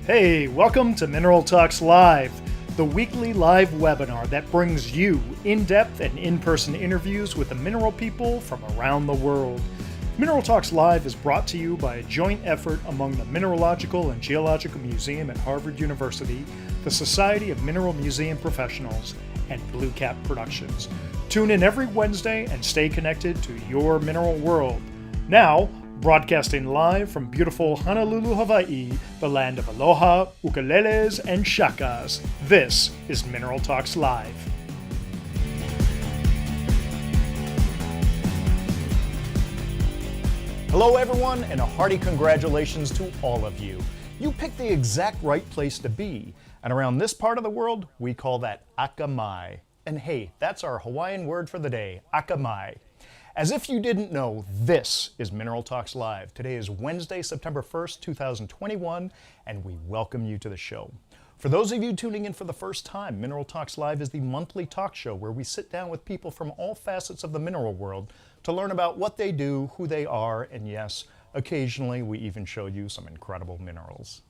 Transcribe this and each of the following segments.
Hey, welcome to Mineral Talks Live, the weekly live webinar that brings you in-depth and in-person interviews with the mineral people from around the world. Mineral Talks Live is brought to you by a joint effort among the Mineralogical and Geological Museum at Harvard University, the Society of Mineral Museum Professionals, and Blue Cap Productions. Tune in every Wednesday and stay connected to your mineral world. Now, broadcasting live from beautiful Honolulu, Hawaii, the land of aloha, ukuleles, and shakas, this is Mineral Talks Live. Hello everyone, and a hearty congratulations to all of you. You picked the exact right place to be, and around this part of the world, we call that akamai. And hey, that's our Hawaiian word for the day, akamai. As if you didn't know, this is Mineral Talks Live. Today is Wednesday, September 1st, 2021, and we welcome you to the show. For those of you tuning in for the first time, Mineral Talks Live is the monthly talk show where we sit down with people from all facets of the mineral world to learn about what they do, who they are, and yes, occasionally we even show you some incredible minerals.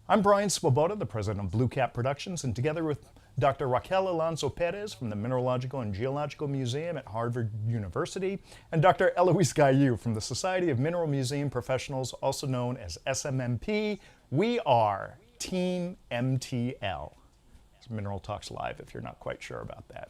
I'm Brian Swoboda, the president of Blue Cap Productions, and together with Dr. Raquel Alonso Perez from the Mineralogical and Geological Museum at Harvard University, and Dr. Eloise Gaillou from the Society of Mineral Museum Professionals, also known as SMMP, we are Team MTL. It's Mineral Talks Live if you're not quite sure about that.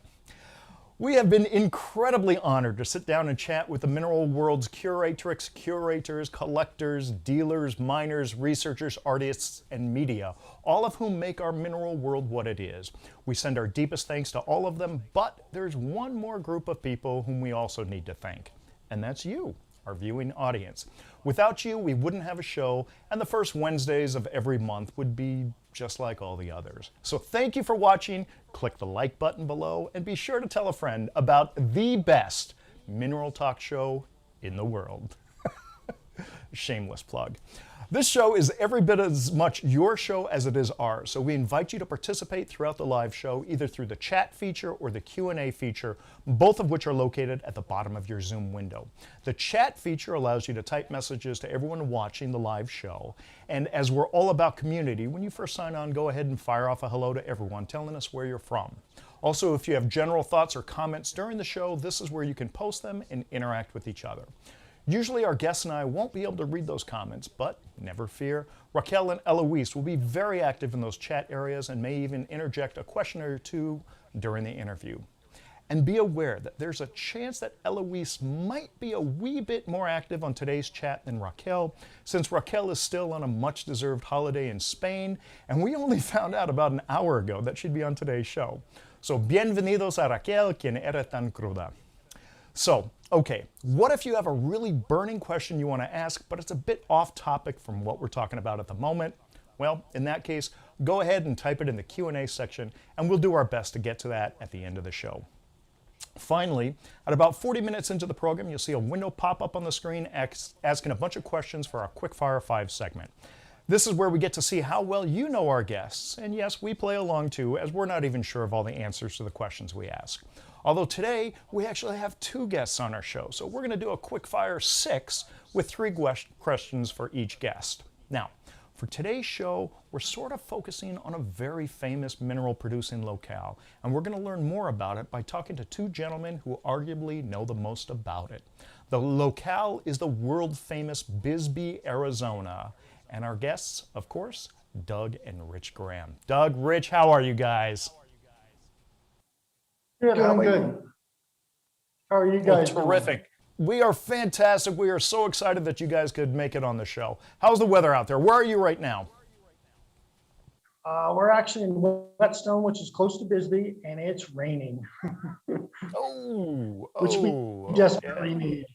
We have been incredibly honored to sit down and chat with the mineral world's curatrix, curators, collectors, dealers, miners, researchers, artists, and media, all of whom make our mineral world what it is. We send our deepest thanks to all of them, but there's one more group of people whom we also need to thank, and that's you, our viewing audience. Without you, we wouldn't have a show, and the first Wednesdays of every month would be just like all the others. So thank you for watching. Click the like button below and be sure to tell a friend about the best mineral talk show in the world. Shameless plug. This show is every bit as much your show as it is ours, so we invite you to participate throughout the live show, either through the chat feature or the Q&A feature, both of which are located at the bottom of your Zoom window. The chat feature allows you to type messages to everyone watching the live show, and as we're all about community, when you first sign on, go ahead and fire off a hello to everyone, telling us where you're from. Also, if you have general thoughts or comments during the show, this is where you can post them and interact with each other. Usually our guests and I won't be able to read those comments, but never fear. Raquel and Eloise will be very active in those chat areas and may even interject a question or two during the interview. And be aware that there's a chance that Eloise might be a wee bit more active on today's chat than Raquel, since Raquel is still on a much-deserved holiday in Spain, and we only found out about an hour ago that she'd be on today's show. So, bienvenidos a Raquel, quien era tan cruda. So, okay, what if you have a really burning question you want to ask, but it's a bit off topic from what we're talking about at the moment? Well, in that case, go ahead and type it in the Q&A section, and we'll do our best to get to that at the end of the show. Finally, at about 40 minutes into the program, you'll see a window pop up on the screen asking a bunch of questions for our Quickfire 5 segment. This is where we get to see how well you know our guests, and yes, we play along too, as we're not even sure of all the answers to the questions we ask. Although today, we actually have 2 guests on our show, so we're going to do a Quickfire 6 with 3 questions for each guest. Now, for today's show, we're sort of focusing on a very famous mineral producing locale, and we're going to learn more about it by talking to 2 gentlemen who arguably know the most about it. The locale is the world famous Bisbee, Arizona, and our guests, of course, Doug and Rich Graeme. Doug, Rich, how are you guys? Good, I'm good. How are you guys doing? Terrific. We are fantastic. We are so excited that you guys could make it on the show. How's the weather out there? Where are you right now? We're actually in Whetstone, which is close to Bisbee, and it's raining. Which we desperately need.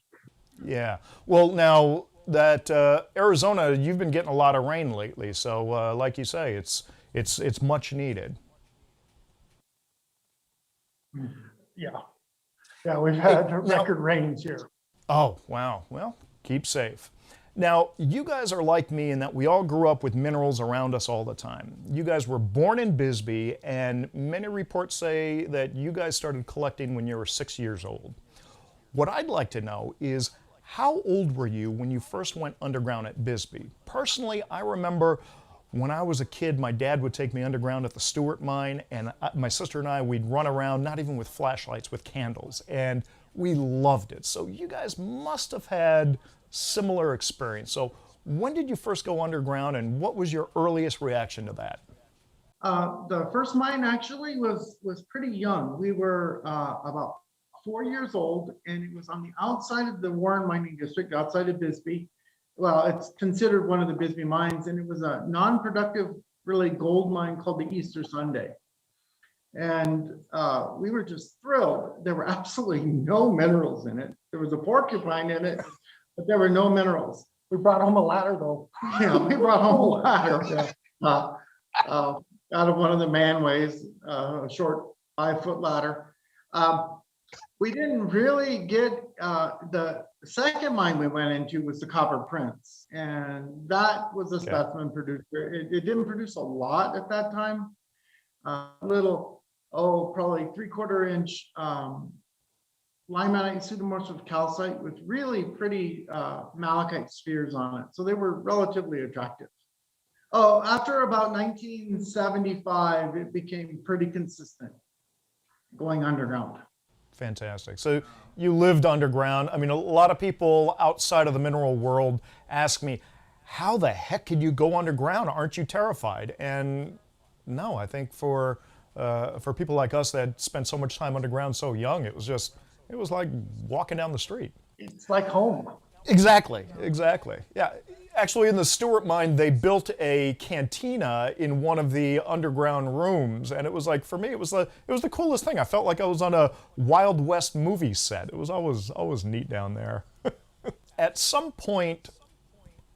Yeah. Well, now that Arizona, you've been getting a lot of rain lately, so like you say, it's much needed. Yeah, we've had record rains here. Oh, wow. Well, keep safe. Now, you guys are like me in that we all grew up with minerals around us all the time. You guys were born in Bisbee, and many reports say that you guys started collecting when you were 6 years old. What I'd like to know is, how old were you when you first went underground at Bisbee? Personally, I remember when I was a kid, my dad would take me underground at the Stewart mine, and my sister and I, we'd run around, not even with flashlights, with candles, and we loved it. So you guys must have had similar experience. So when did you first go underground, and what was your earliest reaction to that? The first mine actually was pretty young. We were about 4 years old, and it was on the outside of the Warren Mining District, outside of Bisbee. Well, it's considered one of the Bisbee mines, and it was a non-productive, really gold mine called the Easter Sunday. And we were just thrilled. There were absolutely no minerals in it. There was a porcupine in it, but there were no minerals. We brought home a ladder though. Yeah, we brought home a ladder out of one of the manways, a short 5-foot ladder. We didn't really get the second mine we went into was the Copper Prince, and that was a specimen producer. It didn't produce a lot at that time. Little, probably 3/4 inch limonite pseudomorphic calcite with really pretty malachite spheres on it. So they were relatively attractive. After about 1975, it became pretty consistent going underground. Fantastic. So you lived underground. I mean, a lot of people outside of the mineral world ask me, how the heck could you go underground? Aren't you terrified? And no, I think for people like us that spent so much time underground so young, it was like walking down the street. It's like home. Exactly, exactly. Yeah. Actually, in the Stewart mine, they built a cantina in one of the underground rooms, and it was like, for me, it was the coolest thing. I felt like I was on a Wild West movie set. It was always neat down there. At some point,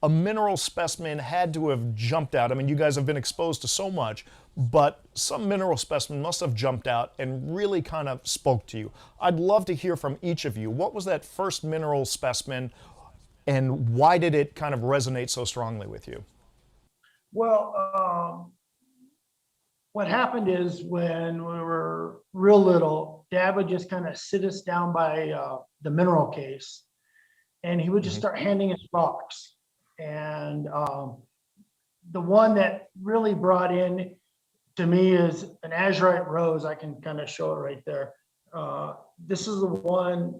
a mineral specimen had to have jumped out. I mean, you guys have been exposed to so much, but some mineral specimen must have jumped out and really kind of spoke to you. I'd love to hear from each of you. What was that first mineral specimen, and why did it kind of resonate so strongly with you? Well, what happened is when we were real little, Dad would just kind of sit us down by the mineral case, and he would just start handing us rocks. And the one that really brought in to me is an azurite rose. I can kind of show it right there. This is the one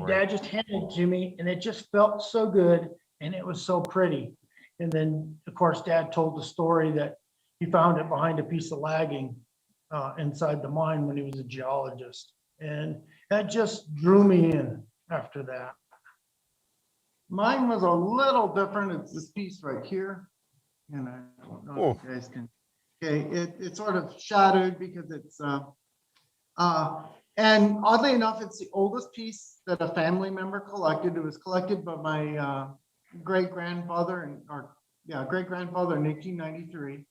Dad just handed it to me, and it just felt so good, and it was so pretty. And then, of course, Dad told the story that he found it behind a piece of lagging inside the mine when he was a geologist. And that just drew me in after that. Mine was a little different. It's this piece right here. And I don't know if you guys can. Okay, it's sort of shadowed because it's and oddly enough, it's the oldest piece that a family member collected. It was collected by my great-grandfather in 1893.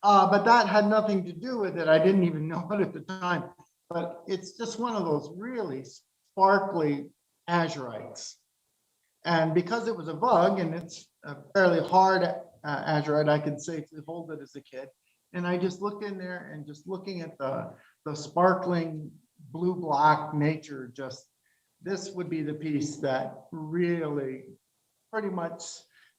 But that had nothing to do with it. I didn't even know it at the time. But it's just one of those really sparkly azurites. And because it was a vug, and it's a fairly hard azurite, I could safely hold it as a kid. And I just looked in there, and just looking at the sparkling blue-black nature, this would be the piece that really pretty much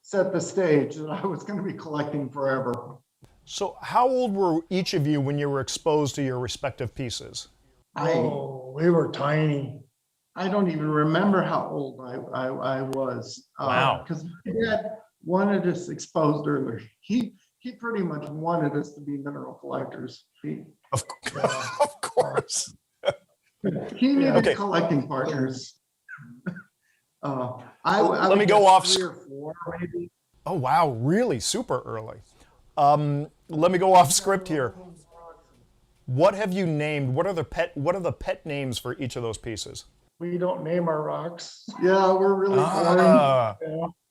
set the stage that I was going to be collecting forever. So how old were each of you when you were exposed to your respective pieces? We were tiny. I don't even remember how old I was. Wow. Because my dad wanted us exposed earlier. He pretty much wanted us to be mineral collectors. Of course. He needed collecting partners. Let me go off. 3 or 4, maybe. Oh wow, really super early. Let me go off script here. What have you named? What are the pet names for each of those pieces? We don't name our rocks. Yeah, we're really boring.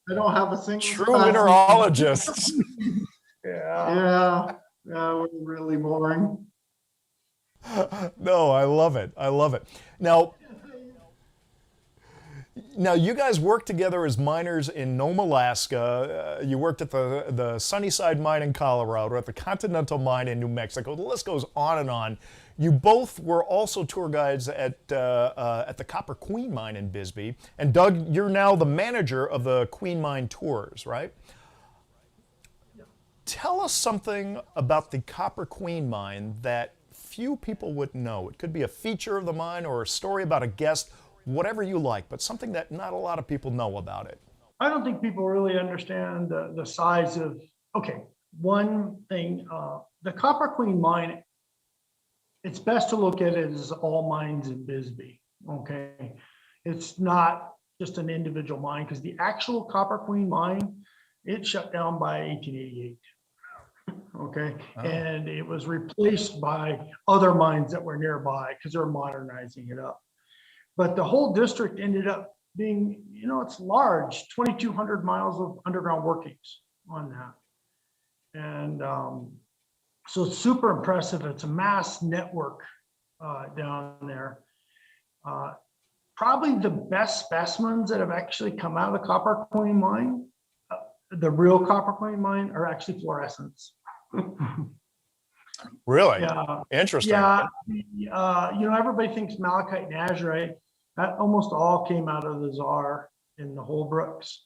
I don't have a single. True mineralogists. Yeah, we're really boring. No, I love it. I love it. Now, you guys worked together as miners in Nome, Alaska. You worked at the Sunnyside mine in Colorado, at the Continental mine in New Mexico. The list goes on and on. You both were also tour guides at the Copper Queen mine in Bisbee. And Doug, you're now the manager of the Queen Mine Tours, right? Tell us something about the Copper Queen mine that few people would know. It could be a feature of the mine or a story about a guest, whatever you like, but something that not a lot of people know about it. I don't think people really understand the size of, okay, one thing, the Copper Queen mine, it's best to look at it as all mines in Bisbee, okay? It's not just an individual mine, because the actual Copper Queen mine, it shut down by 1888. Okay, Oh. and it was replaced by other mines that were nearby because they were modernizing it up. But the whole district ended up being, you know, it's large, 2,200 miles of underground workings on that. And so it's super impressive. It's a mass network down there. Probably the best specimens that have actually come out of the Copper Queen mine, the real Copper Queen mine, are actually fluorescents. Really? Yeah. Interesting. Yeah. You know, everybody thinks malachite and azurite. That almost all came out of the Czar in the Holbrooks.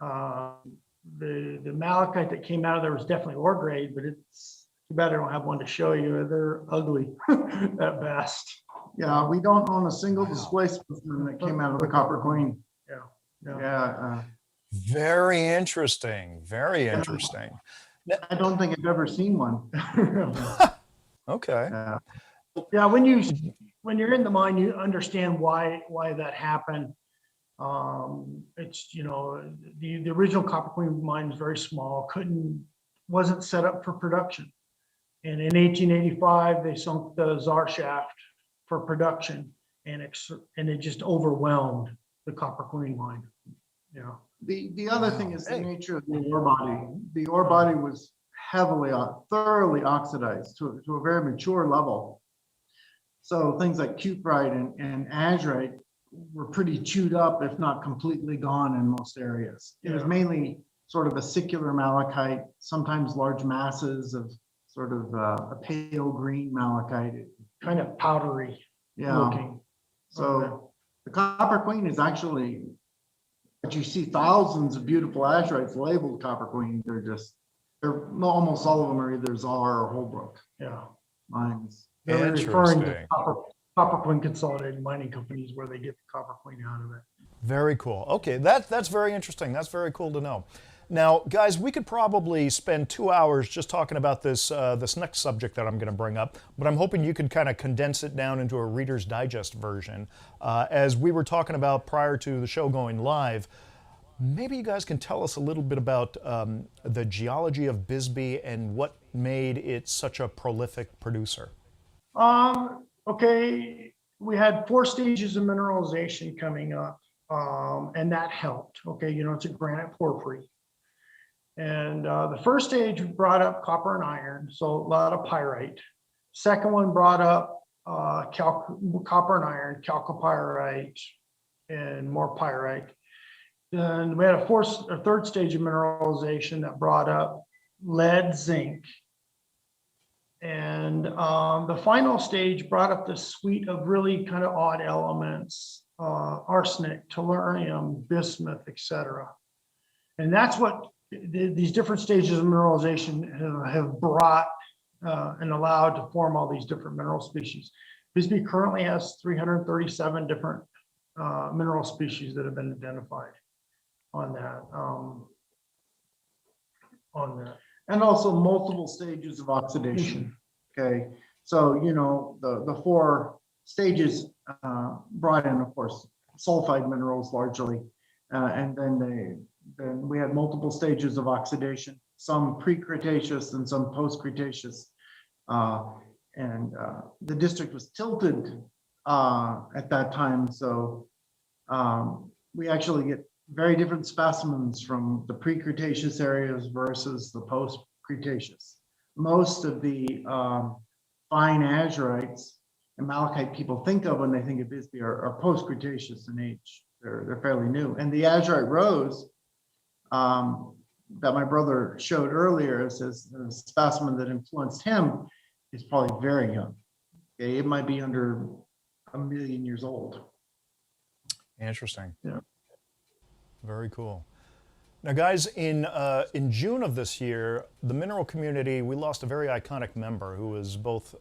The malachite that came out of there was definitely ore grade, but it's too bad I don't have one to show you. They're ugly at best. Yeah, we don't own a single display specimen that came out of the Copper Queen. Yeah. Yeah, Very Interesting. Very interesting. I don't think I've ever seen one. Okay. Yeah. Yeah, when you're in the mine, you understand why that happened. It's, you know, the original Copper Queen mine was very small, wasn't set up for production. And in 1885, they sunk the Czar shaft for production, and it just overwhelmed the Copper Queen mine. Yeah. The other thing is the nature of the ore body. The ore body was thoroughly oxidized to a very mature level. So things like cuprite and azurite were pretty chewed up, if not completely gone in most areas. It was mainly sort of a vesicular malachite, sometimes large masses of sort of a pale green malachite. Kind of powdery looking. So the Copper Queen is actually, but you see thousands of beautiful azurites labeled Copper Queen. Almost all of them are either Czar or Holbrook mines. They're referring to Copper Queen Consolidated Mining Companies, where they get the Copper Queen out of it. Very cool. Okay, that's very interesting. That's very cool to know. Now, guys, we could probably spend 2 hours just talking about this this next subject that I'm going to bring up, but I'm hoping you could kind of condense it down into a Reader's Digest version. As we were talking about prior to the show going live, maybe you guys can tell us a little bit about the geology of Bisbee and what made it such a prolific producer. Okay, we had 4 stages of mineralization coming up, and that helped. Okay, you know, it's a granite porphyry. And the first stage brought up copper and iron, so a lot of pyrite. Second one brought up copper and iron, chalcopyrite, and more pyrite. Then we had a third stage of mineralization that brought up lead, zinc. And the final stage brought up this suite of really kind of odd elements, arsenic, tellurium, bismuth, etc. And that's what these different stages of mineralization have brought and allowed to form all these different mineral species. Bisbee currently has 337 different mineral species that have been identified on that. And also multiple stages of oxidation. Okay, so you know the 4 stages brought in, of course, sulfide minerals largely, and then we had multiple stages of oxidation, some pre-Cretaceous and some post-Cretaceous, and the district was tilted at that time, so we actually get very different specimens from the pre-Cretaceous areas versus the post-Cretaceous. Most of the fine azurites and malachite people think of when they think of Bisbee are post-Cretaceous in age. They're fairly new. And the azurite rose that my brother showed earlier as a specimen that influenced him is probably very young. Okay, it might be under 1 million years old. Interesting. Yeah. Very cool. Now, guys, in June of this year, the mineral community, we lost a very iconic member who was both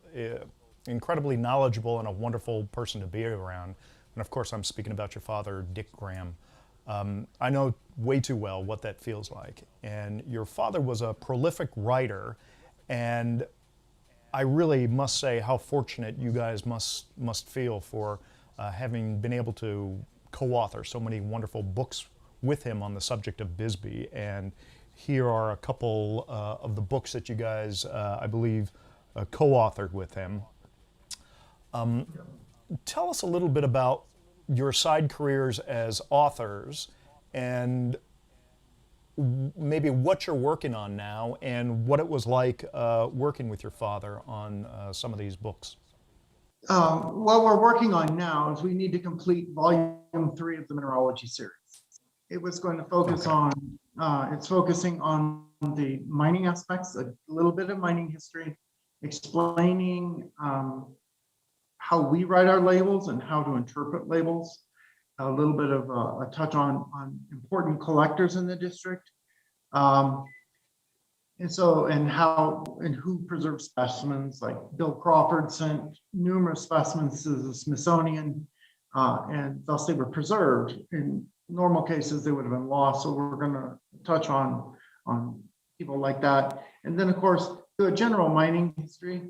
incredibly knowledgeable and a wonderful person to be around. And of course, I'm speaking about your father, Dick Graeme. I know way too well what that feels like. And your father was a prolific writer, and I really must say how fortunate you guys must feel for having been able to co-author so many wonderful books with him on the subject of Bisbee. And here are a couple of the books that you guys, I believe, co-authored with him. Tell us a little bit about your side careers as authors and maybe what you're working on now and what it was like working with your father on some of these books. What we're working on now is we need to complete volume 3 of the mineralogy series. It was going to focus on, it's focusing on the mining aspects, a little bit of mining history, explaining how we write our labels and how to interpret labels, a little bit of a touch on important collectors in the district, and who preserves specimens. Like Bill Crawford sent numerous specimens to the Smithsonian, and thus they were preserved. In normal cases, they would have been lost. So we're going to touch on people like that, and then of course do a general mining history.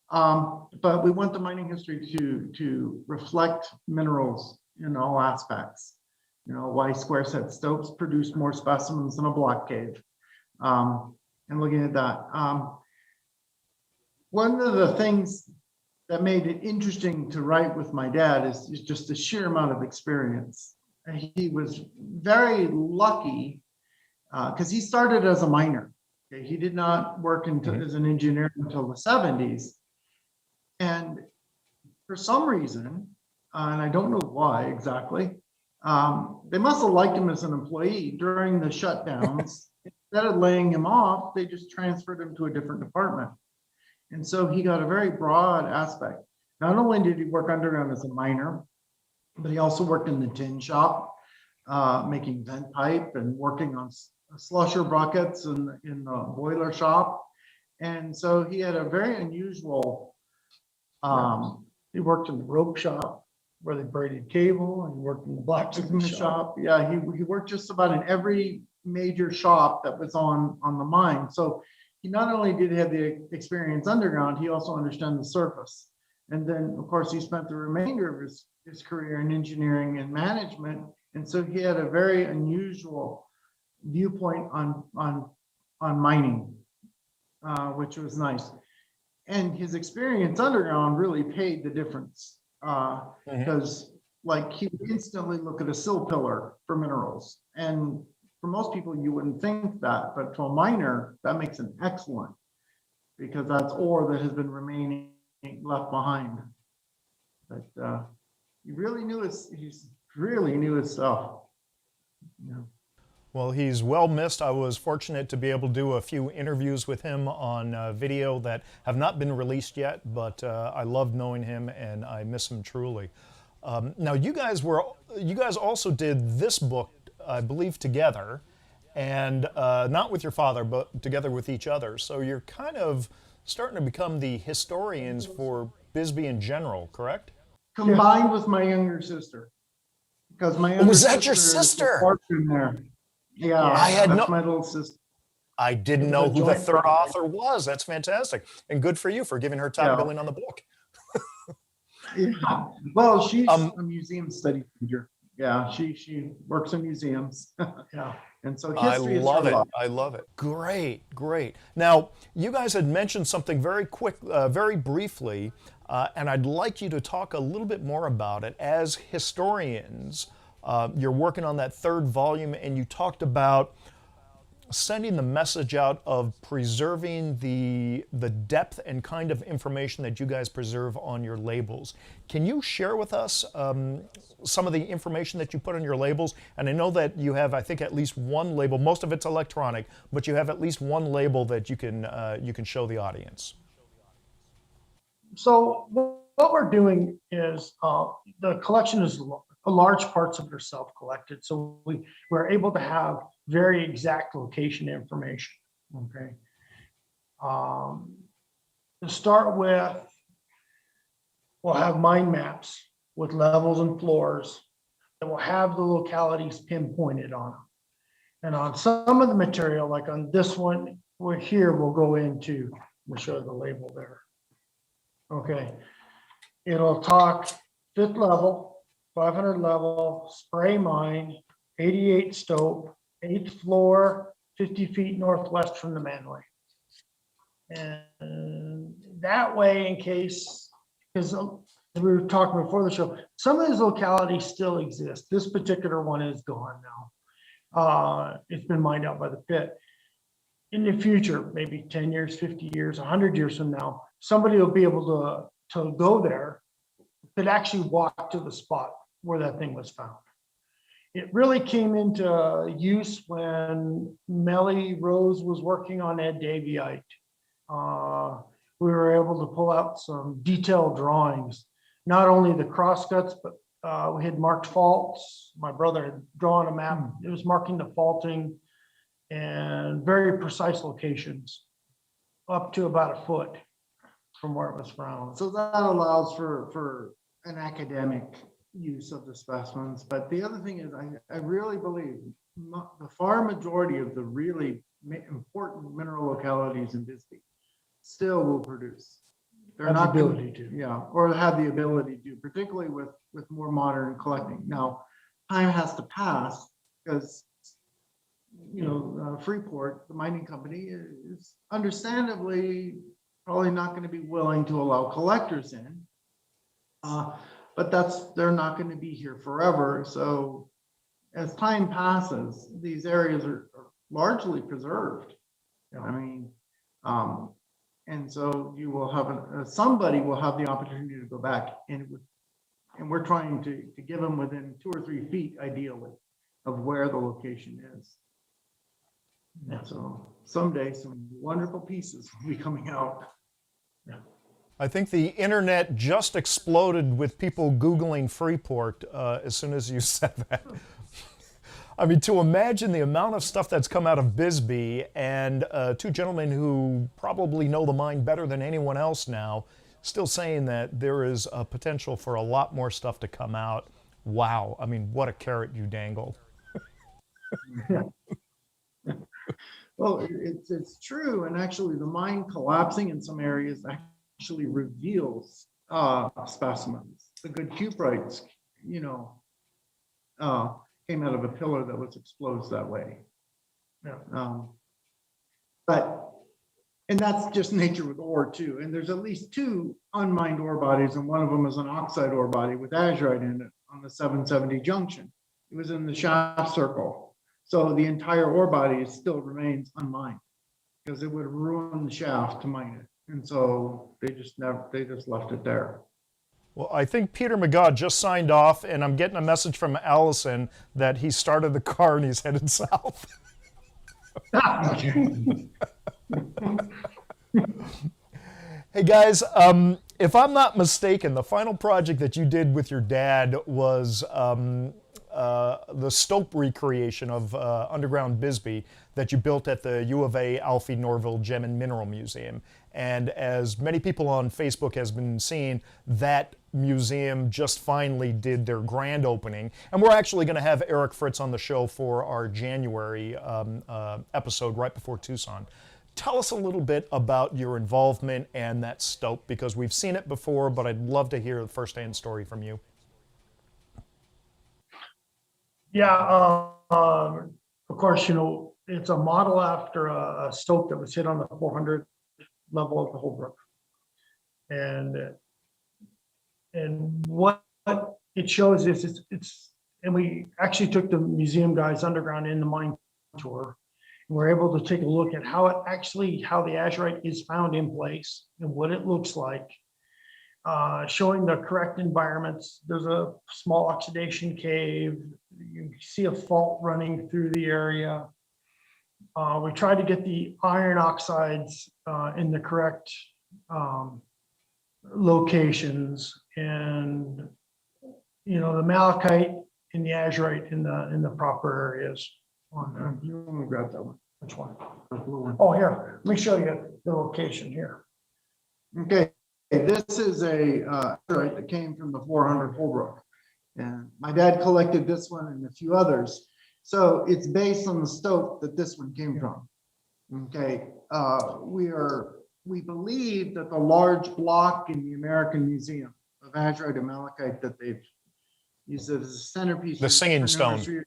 But we want the mining history to reflect minerals in all aspects. You know, why square set stopes produce more specimens than a block cave, and looking at that. One of the things that made it interesting to write with my dad is just the sheer amount of experience. And he was very lucky because he started as a miner. Okay? He did not work as an engineer until the 70s. And for some reason, and I don't know why exactly, they must have liked him as an employee during the shutdowns. Instead of laying him off, they just transferred him to a different department. And so he got a very broad aspect. Not only did he work underground as a miner, but he also worked in the tin shop, making vent pipe and working on slusher buckets in the boiler shop. And so he had a very unusual, He worked in the rope shop where they braided cable, and he worked in the blacksmith shop. Yeah, he worked just about in every major shop that was on the mine. So he not only did have the experience underground, he also understood the surface. And then of course he spent the remainder of his career in engineering and management. And so he had a very unusual viewpoint on mining, which was nice. And his experience underground really paid the difference, because like he would instantly look at a sill pillar for minerals. And for most people, you wouldn't think that, but to a miner, that makes an excellent, because that's ore that has been remaining left behind. But he really knew his stuff. Yeah. Well, he's well missed. I was fortunate to be able to do a few interviews with him on video that have not been released yet, but I loved knowing him and I miss him truly. Now, you guys also did this book, I believe, together, and not with your father, but together with each other. So you're kind of starting to become the historians for Bisbee in general, correct? Combined with my younger sister, because my younger was that your sister is sister? the partner there. Yeah, I had that's no. my little sister. I didn't know who the third author was. That's fantastic, and good for you for giving her top billing on the book. Yeah. Well, she's a museum study teacher. Yeah, she works in museums. Yeah, and so history is her love. I love it. Great, great. Now, you guys had mentioned something very briefly, and I'd like you to talk a little bit more about it. As historians, you're working on that third volume, and you talked about sending the message out of preserving the depth and kind of information that you guys preserve on your labels. Can you share with us some of the information that you put on your labels? And I know that you have, I think, at least one label. Most of it's electronic, but you have at least one label that you can show the audience. So what we're doing is the collection is large parts of it are self-collected. So we're able to have very exact location information, okay? To start with, we'll have mind maps with levels and floors that will have the localities pinpointed on them. And on some of the material, like on this one, we're here, we'll go into, we'll show the label there. Okay. It'll talk 5th level, 500 level, spray mine, 88 stope, 8th floor, 50 feet northwest from the manway. And that way, in case, because we were talking before the show, some of these localities still exist. This particular one is gone now. It's been mined out by the pit. In the future, maybe 10 years, 50 years, 100 years from now, somebody will be able to go there, could actually walk to the spot where that thing was found. It really came into use when Melly Rose was working on Ed Daviite. We were able to pull out some detailed drawings, not only the crosscuts, but we had marked faults. My brother had drawn a map. It was marking the faulting and very precise locations, up to about a foot from where it was found. So that allows for an academic use of the specimens. But the other thing is, I really believe the far majority of the really important mineral localities in Bisbee still will produce. They're Have the not ability to. Yeah, or have the ability to, particularly with more modern collecting. Now, time has to pass because, you know, Freeport, the mining company, is understandably probably not going to be willing to allow collectors in. But they're not going to be here forever. So as time passes, these areas are largely preserved. I mean, and so you will have somebody will have the opportunity to go back, and we're trying to give them within 2 or 3 feet, ideally, of where the location is. Yeah. So someday some wonderful pieces will be coming out. Yeah. I think the internet just exploded with people Googling Freeport as soon as you said that. I mean, to imagine the amount of stuff that's come out of Bisbee, and 2 gentlemen who probably know the mine better than anyone else now, still saying that there is a potential for a lot more stuff to come out. Wow. I mean, what a carrot you dangled. Well, it's true. And actually the mine collapsing in some areas actually reveals specimens. The good cuprites, you know, came out of a pillar that was exposed that way. Yeah. And that's just nature with ore too. And there's at least 2 unmined ore bodies, and one of them is an oxide ore body with azurite in it on the 770 junction. It was in the shaft circle. So the entire ore body still remains unmined because it would ruin the shaft to mine it. And so they just left it there. Well, I think Peter McGaw just signed off, and I'm getting a message from Allison that he started the car and he's headed south. Hey guys, if I'm not mistaken, the final project that you did with your dad was the stope recreation of underground Bisbee that you built at the U of A Alfie Norville Gem and Mineral Museum. And as many people on Facebook has been seeing, that museum just finally did their grand opening. And we're actually going to have Eric Fritz on the show for our January episode right before Tucson. Tell us a little bit about your involvement and that stope, because we've seen it before, but I'd love to hear the first-hand story from you. Yeah, of course, you know, it's a model after a stope that was hit on the 400 level of the Holbrook. And what it shows is and we actually took the museum guys underground in the mine tour. And we're able to take a look at how the azurite is found in place and what it looks like. Showing the correct environments. There's a small oxidation cave. You see a fault running through the area. We tried to get the iron oxides in the correct locations, and you know, the malachite and the azurite in the proper areas on there. You want to grab that one? Which one? The blue one. Oh, here, let me show you the location here. Okay, this is a right that came from the 400 Holbrook. And my dad collected this one and a few others. So it's based on the stope that this one came from. Okay, we believe that the large block in the American Museum of Azurite and Malachite that they've used as a centerpiece. The for Singing different Stone. nursery-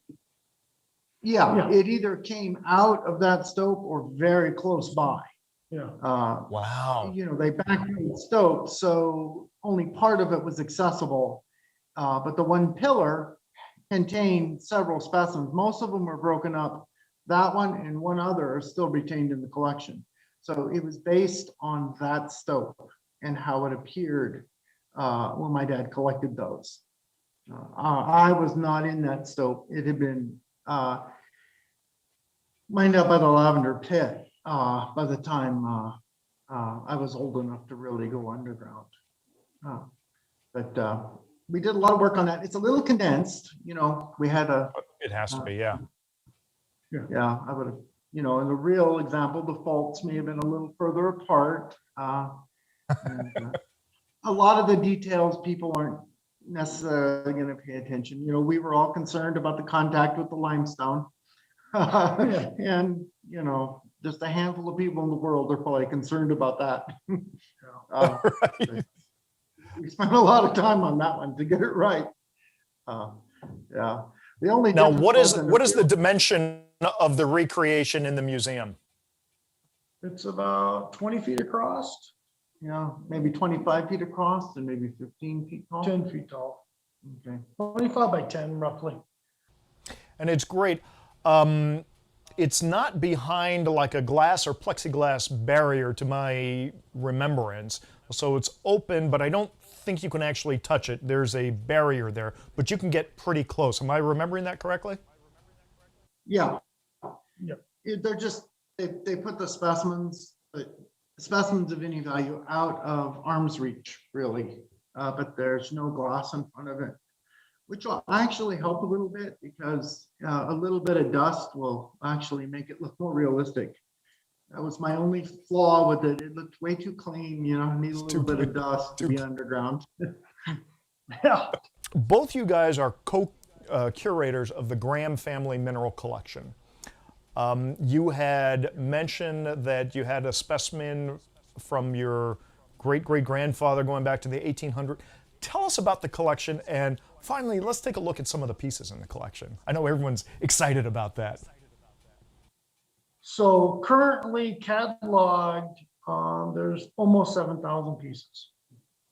Yeah, Yeah. it either came out of that stope or very close by. Yeah. Wow. You know, they backfilled the stope, so only part of it was accessible. But the one pillar contained several specimens. Most of them were broken up. That one and one other are still retained in the collection. So it was based on that stope and how it appeared when my dad collected those. I was not in that stope. It had been mined up by the Lavender Pit by the time I was old enough to really go underground. But we did a lot of work on that. It's a little condensed, you know, we had It has to be, yeah. yeah, I would have, you know, in the real example, the faults may have been a little further apart. And, a lot of the details people aren't necessarily going to pay attention. You know, we were all concerned about the contact with the limestone. And, you know, just a handful of people in the world are probably concerned about that. Right. We spent a lot of time on that one to get it right. Yeah. The only Now, difference what is was the dimension of the recreation in the museum? It's about 20 feet across, yeah, maybe 25 feet across and maybe 15 feet tall. 10 feet tall, Okay. 25 by 10 roughly. And it's great. It's not behind like a glass or plexiglass barrier to my remembrance. So it's open, but I don't think you can actually touch it. There's a barrier there, but you can get pretty close. Am I remembering that correctly? Yeah. Yep. They're just, they put the specimens of any value out of arm's reach, really. But there's no glass in front of it, which will actually help a little bit because a little bit of dust will actually make it look more realistic. That was my only flaw with it. It looked way too clean, you know, need a little bit of dust to be underground. Yeah. Both you guys are co-curators of the Graeme Family Mineral Collection. You had mentioned that you had a specimen from your great-great-grandfather going back to the 1800s. Tell us about the collection, and finally, let's take a look at some of the pieces in the collection. I know everyone's excited about that. So currently cataloged, there's almost 7,000 pieces.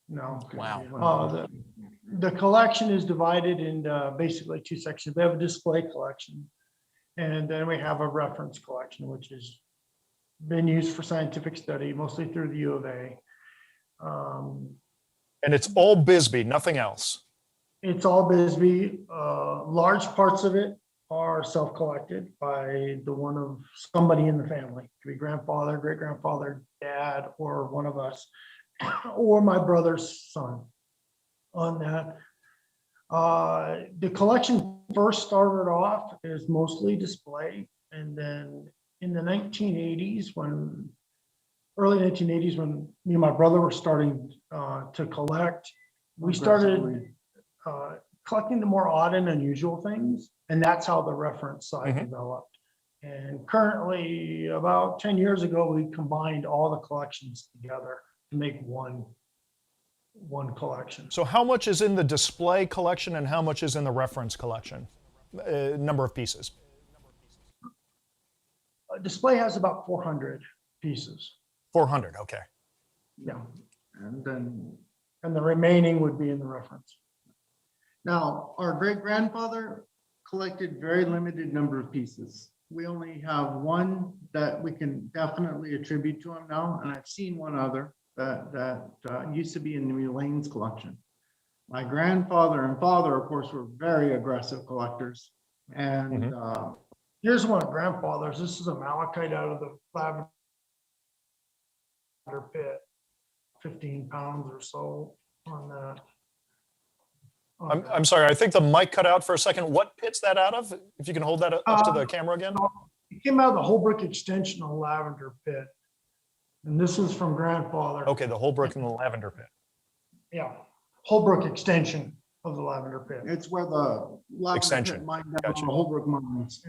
No. Wow. The collection is divided into basically two sections. We have a display collection, and then we have a reference collection, which has been used for scientific study, mostly through the U of A. And it's all Bisbee, nothing else. It's all Bisbee. Large parts of it are self-collected by the one of somebody in the family. It could be grandfather, great-grandfather, dad, or one of us, or my brother's son on that. The collection first started off as mostly display, and then in the 1980s, early 1980s, when me and my brother were starting to collect, we started collecting the more odd and unusual things, and that's how the reference side developed. And currently, about 10 years ago, we combined all the collections together to make one collection. So how much is in the display collection and how much is in the reference collection? Number of pieces. Display has about 400 pieces. 400, okay. Yeah. And the remaining would be in the reference. now, our great-grandfather collected very limited number of pieces. We only have one that we can definitely attribute to him now, and I've seen one other that used to be in Elaine's collection. My grandfather and father, of course, were very aggressive collectors. And Here's one of grandfather's. This is a malachite out of the Lavender Pit, 15 pounds or so on that. I'm sorry, I think the mic cut out for a second. What pit's that out of? If you can hold that up to the camera again. It came out of the Holbrook extension of lavender pit. And this is from grandfather. Okay, the Holbrook and the lavender pit. Yeah, Holbrook extension of the lavender pit. It's where the lavender Extension. pit mine down Gotcha. on the Holbrook mines.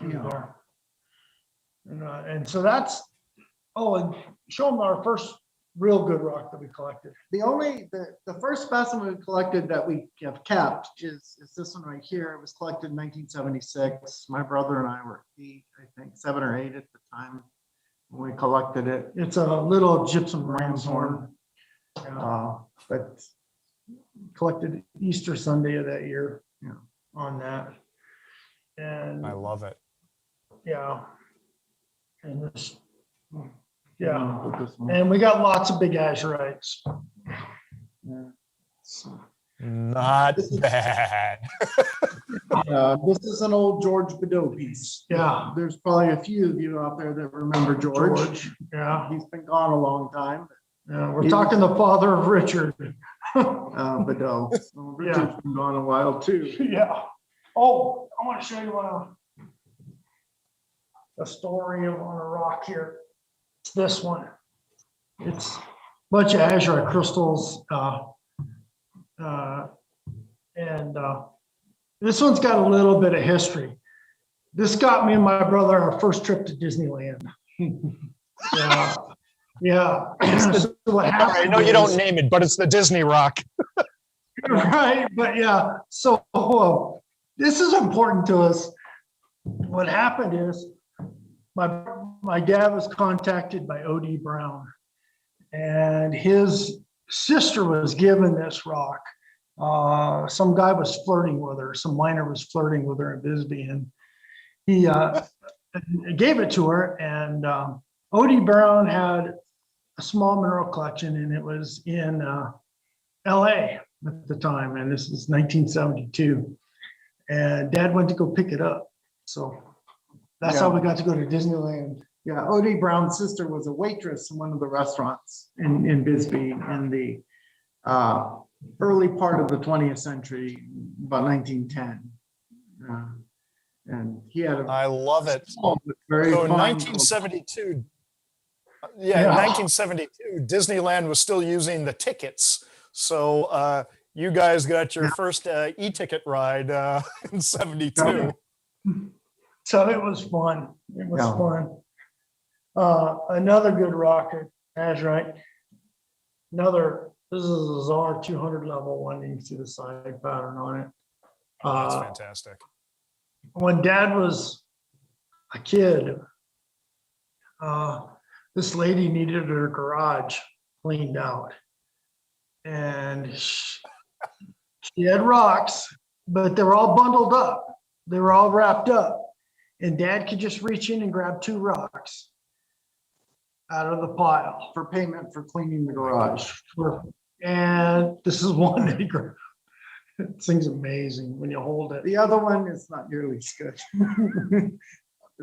Through there. And so that's, oh, and show them our first real good rock that we collected. The first specimen we collected that we have kept is this one right here. It was collected in 1976. My brother and I were 8, I think, 7 or 8 at the time when we collected it. It's a little gypsum ram's horn. But Collected Easter Sunday of that year. Yeah. On that. And I love it. yeah. And this, put yeah. this one- And we got lots of big azurites. yeah. So, Not bad. this is an old George Bedeau piece. Yeah. There's probably a few of you out there that remember George. Yeah. He's been gone a long time. Yeah. We're talking the father of Richard. Bedeau. Well, Richard's been gone a while too. Yeah. Oh, I want to show you a story on a rock here. It's this one. It's a bunch of azurite crystals. This one's got a little bit of history. This got me and my brother our first trip to Disneyland. Yeah. Yeah. So what happened? I know you don't name it, but it's the Disney rock. Right, but yeah, so this is important to us. What happened is my dad was contacted by O.D. Brown, and his sister was given this rock. Some guy was flirting with her, some miner was flirting with her in Bisbee, and he gave it to her. And O.D. Brown had a small mineral collection, and it was in LA at the time, and this is 1972. And Dad went to go pick it up. So that's how we got to go to Disneyland. Yeah, O.D. Brown's sister was a waitress in one of the restaurants in Bisbee in the early part of the 20th century, about 1910. And he had a I love it. very So in fine- 1972, yeah, in 1972, Disneyland was still using the tickets. So you guys got your first e-ticket ride in 72. So it was fun. It was Yeah. fun. Another good rocket, azurite. This is a Czar 200 level one. You can see the side pattern on it. Oh, that's fantastic. When Dad was a kid, this lady needed her garage cleaned out. And she had rocks, but they were all bundled up. They were all wrapped up. And Dad could just reach in and grab 2 rocks out of the pile. for payment for cleaning the garage. And this is one that he grabbed. This thing's amazing when you hold it. The other one is not nearly as good.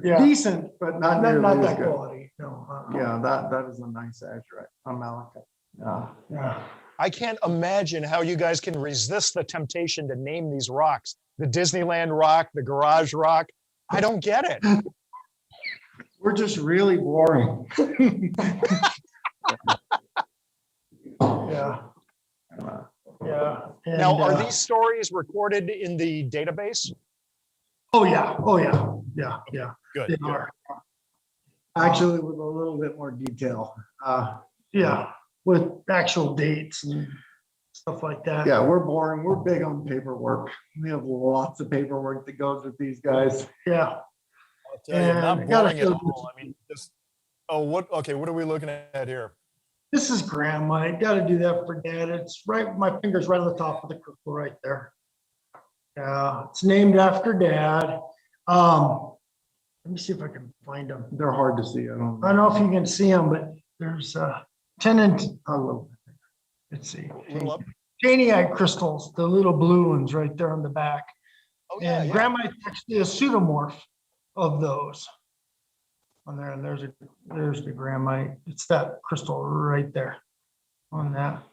Yeah. Decent, but not nearly Not as that good. quality. No. Yeah, that is a nice azurite on malachite. Yeah. Yeah. I can't imagine how you guys can resist the temptation to name these rocks. The Disneyland rock, the garage rock. I don't get it. We're just really boring. Yeah. Yeah. And, Now, are these stories recorded in the database? Oh yeah. Oh yeah. Yeah. Yeah. Good. They are. Actually, with a little bit more detail. Yeah. With actual dates and stuff like that. Yeah, we're boring. We're big on paperwork. We have lots of paperwork that goes with these guys. Yeah. I'll tell you, And not I gotta boring at show all. I mean, just, okay, what are we looking at here? This is Graeme. I got to do that for Dad. It's right. My finger's right on the top of the crystal right there. Yeah. It's named after Dad. Let me see if I can find them. They're hard to see. I don't I don't know if you can see them, but there's 10 and know. let's see. A little up? Janiite crystals, the little blue ones right there on the back. Oh, yeah, And yeah. Graemite's actually a pseudomorph of those. On there, and there's the Graemite. It's that crystal right there on that.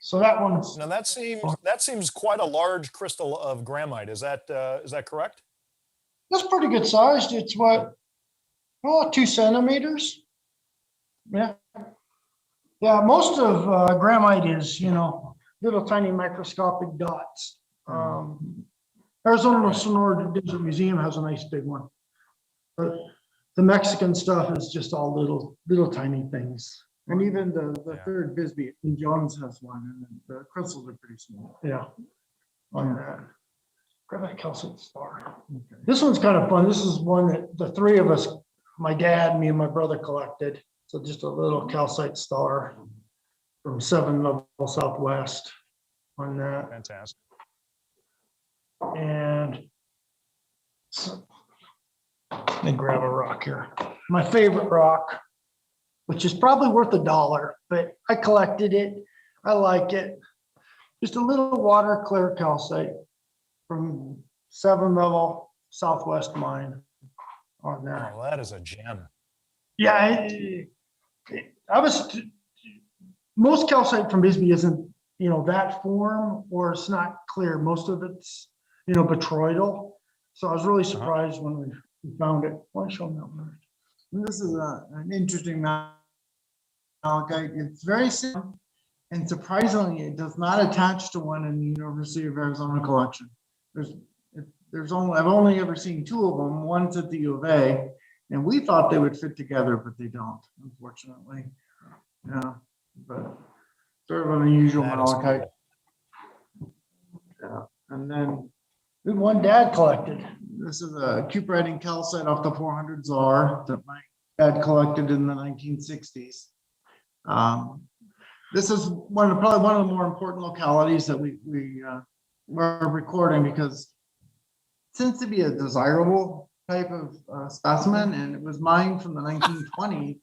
So that one's, Now that seems quite a large crystal of grammite. Is that correct? that's pretty good sized. It's what, 2 centimeters. Yeah. Yeah, most of grammite is, little tiny microscopic dots. Arizona Sonora Desert Museum has a nice big one. But the Mexican stuff is just all little tiny things. And even the Yeah. third Bisbee, and Jones has one, and the crystals are pretty small. Yeah. On that. Graphite calcite star. This one's kind of fun. This is one that the three of us, my dad, me, and my brother collected. So just a little calcite star from 7 level southwest on that. Fantastic. And so, let me grab a rock here. My favorite rock, which is probably worth $1, but I collected it. I like it. Just a little water clear calcite from 7 level southwest mine on there. Oh, that is a gem. Yeah, most calcite from Bisbee isn't, that form, or it's not clear. Most of it's, botryoidal. So I was really surprised when we found it. Why show them that one? And this is an interesting malachite. It's very simple, and surprisingly, it does not attach to one in the University of Arizona collection. I've only ever seen 2 of them. One's at the U of A, and we thought they would fit together, but they don't, unfortunately. Yeah, but sort of an unusual That is malachite. cool. Yeah, and then The one dad collected. this is a cuprating calcite off the 400 Czar that my dad collected in the 1960s. This is probably one of the more important localities that we're recording, because it tends to be a desirable type of specimen, and it was mined from the 1920s.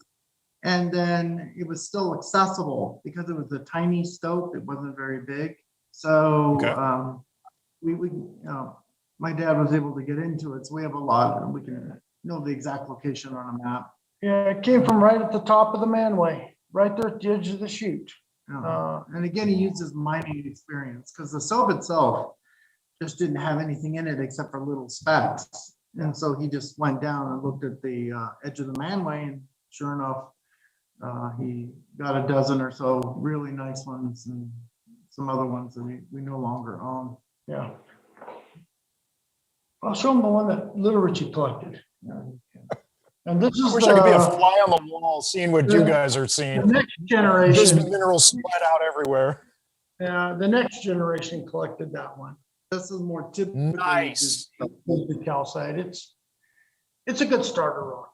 And then it was still accessible because it was a tiny stope. It wasn't very big. So Okay. my dad was able to get into it. So we have a lot, and we can know the exact location on a map. Yeah, it came from right at the top of the manway, right there at the edge of the chute. And again, he used his mining experience, because the soap itself just didn't have anything in it except for little specks. And so he just went down and looked at the edge of the manway, and sure enough, he got a dozen or so really nice ones, and some other ones that we no longer own. Yeah. I'll show them the one that Little Richie collected. And this I is wish I could be a fly on the wall seeing what you guys are the seeing. next Bisbee generation. minerals spread out everywhere. Yeah, the next generation collected that one. This is more typical. Nice. The calcite. It's a good starter rock.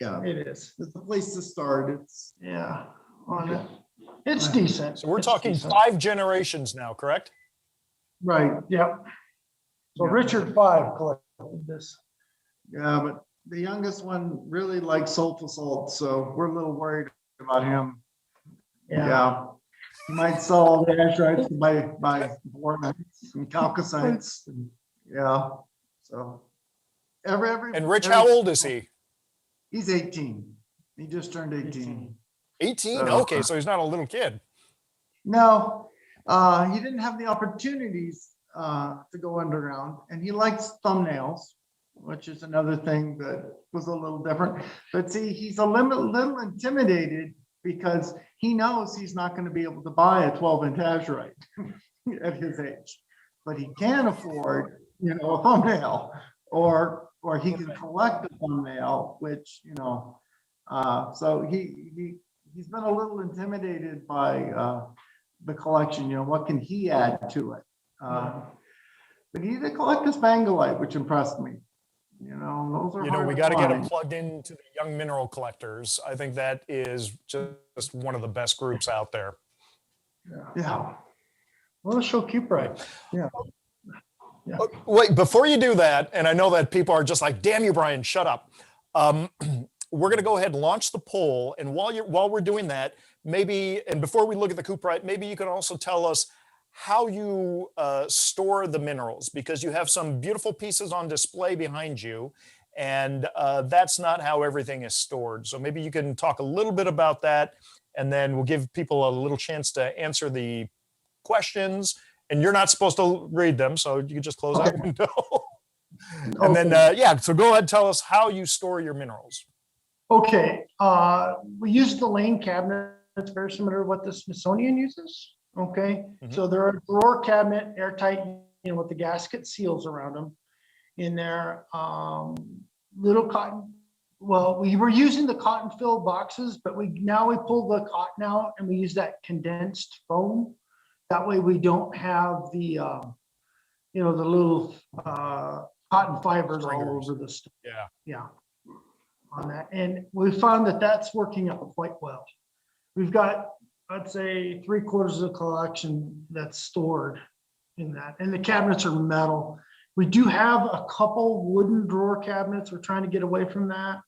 Yeah, It is. it's a place to start. It's Yeah. On it. It's decent. So we're It's talking decent. 5 generations now, correct? right. Yep. So Yeah. Richard 5 collected this. Yeah, but the youngest one really likes sulfur salt, so we're a little worried about him. Yeah. He might sell all the ashrites by bornites and chalcocites. Yeah, so. Every. And Rich, how old is he? He's 18. He just turned 18. 18? So- Okay, so he's not a little kid. No, he didn't have the opportunities to go underground, and he likes thumbnails, which is another thing that was a little different. But see, he's a little intimidated because he knows he's not going to be able to buy a 12-inch azurite at his age, but he can afford, a thumbnail, or he can collect a thumbnail, which, so he's been a little intimidated by the collection. What can he add to it? But he did collect a spangalite, which impressed me. Those are hard We to got to get him find. plugged into the young mineral collectors. I think that is just one of the best groups out there. Yeah. Well, let's show cuprite. Wait, before you do that, and I know that people are just like, damn you, Brian, shut up. We're going to go ahead and launch the poll. And while we're doing that, maybe, and before we look at the cuprite, maybe you can also tell us how you store the minerals, because you have some beautiful pieces on display behind you, and that's not how everything is stored. So maybe you can talk a little bit about that, and then we'll give people a little chance to answer the questions, and you're not supposed to read them, so you can just close Okay. that window. And then, yeah, so go ahead and tell us how you store your minerals. Okay, we use the lane cabinet. It's very similar to what the Smithsonian uses. Okay, so they're a drawer cabinet, airtight, with the gasket seals around them. In there, little cotton. Well, we were using the cotton filled boxes, but now we pull the cotton out and we use that condensed foam. That way we don't have the, the little cotton fibers all over the stuff. Yeah. Yeah. On that. And we found that that's working out quite well. We've got, I'd say, 3/4 of the collection that's stored in that. And the cabinets are metal. We do have a couple wooden drawer cabinets. We're trying to get away from that.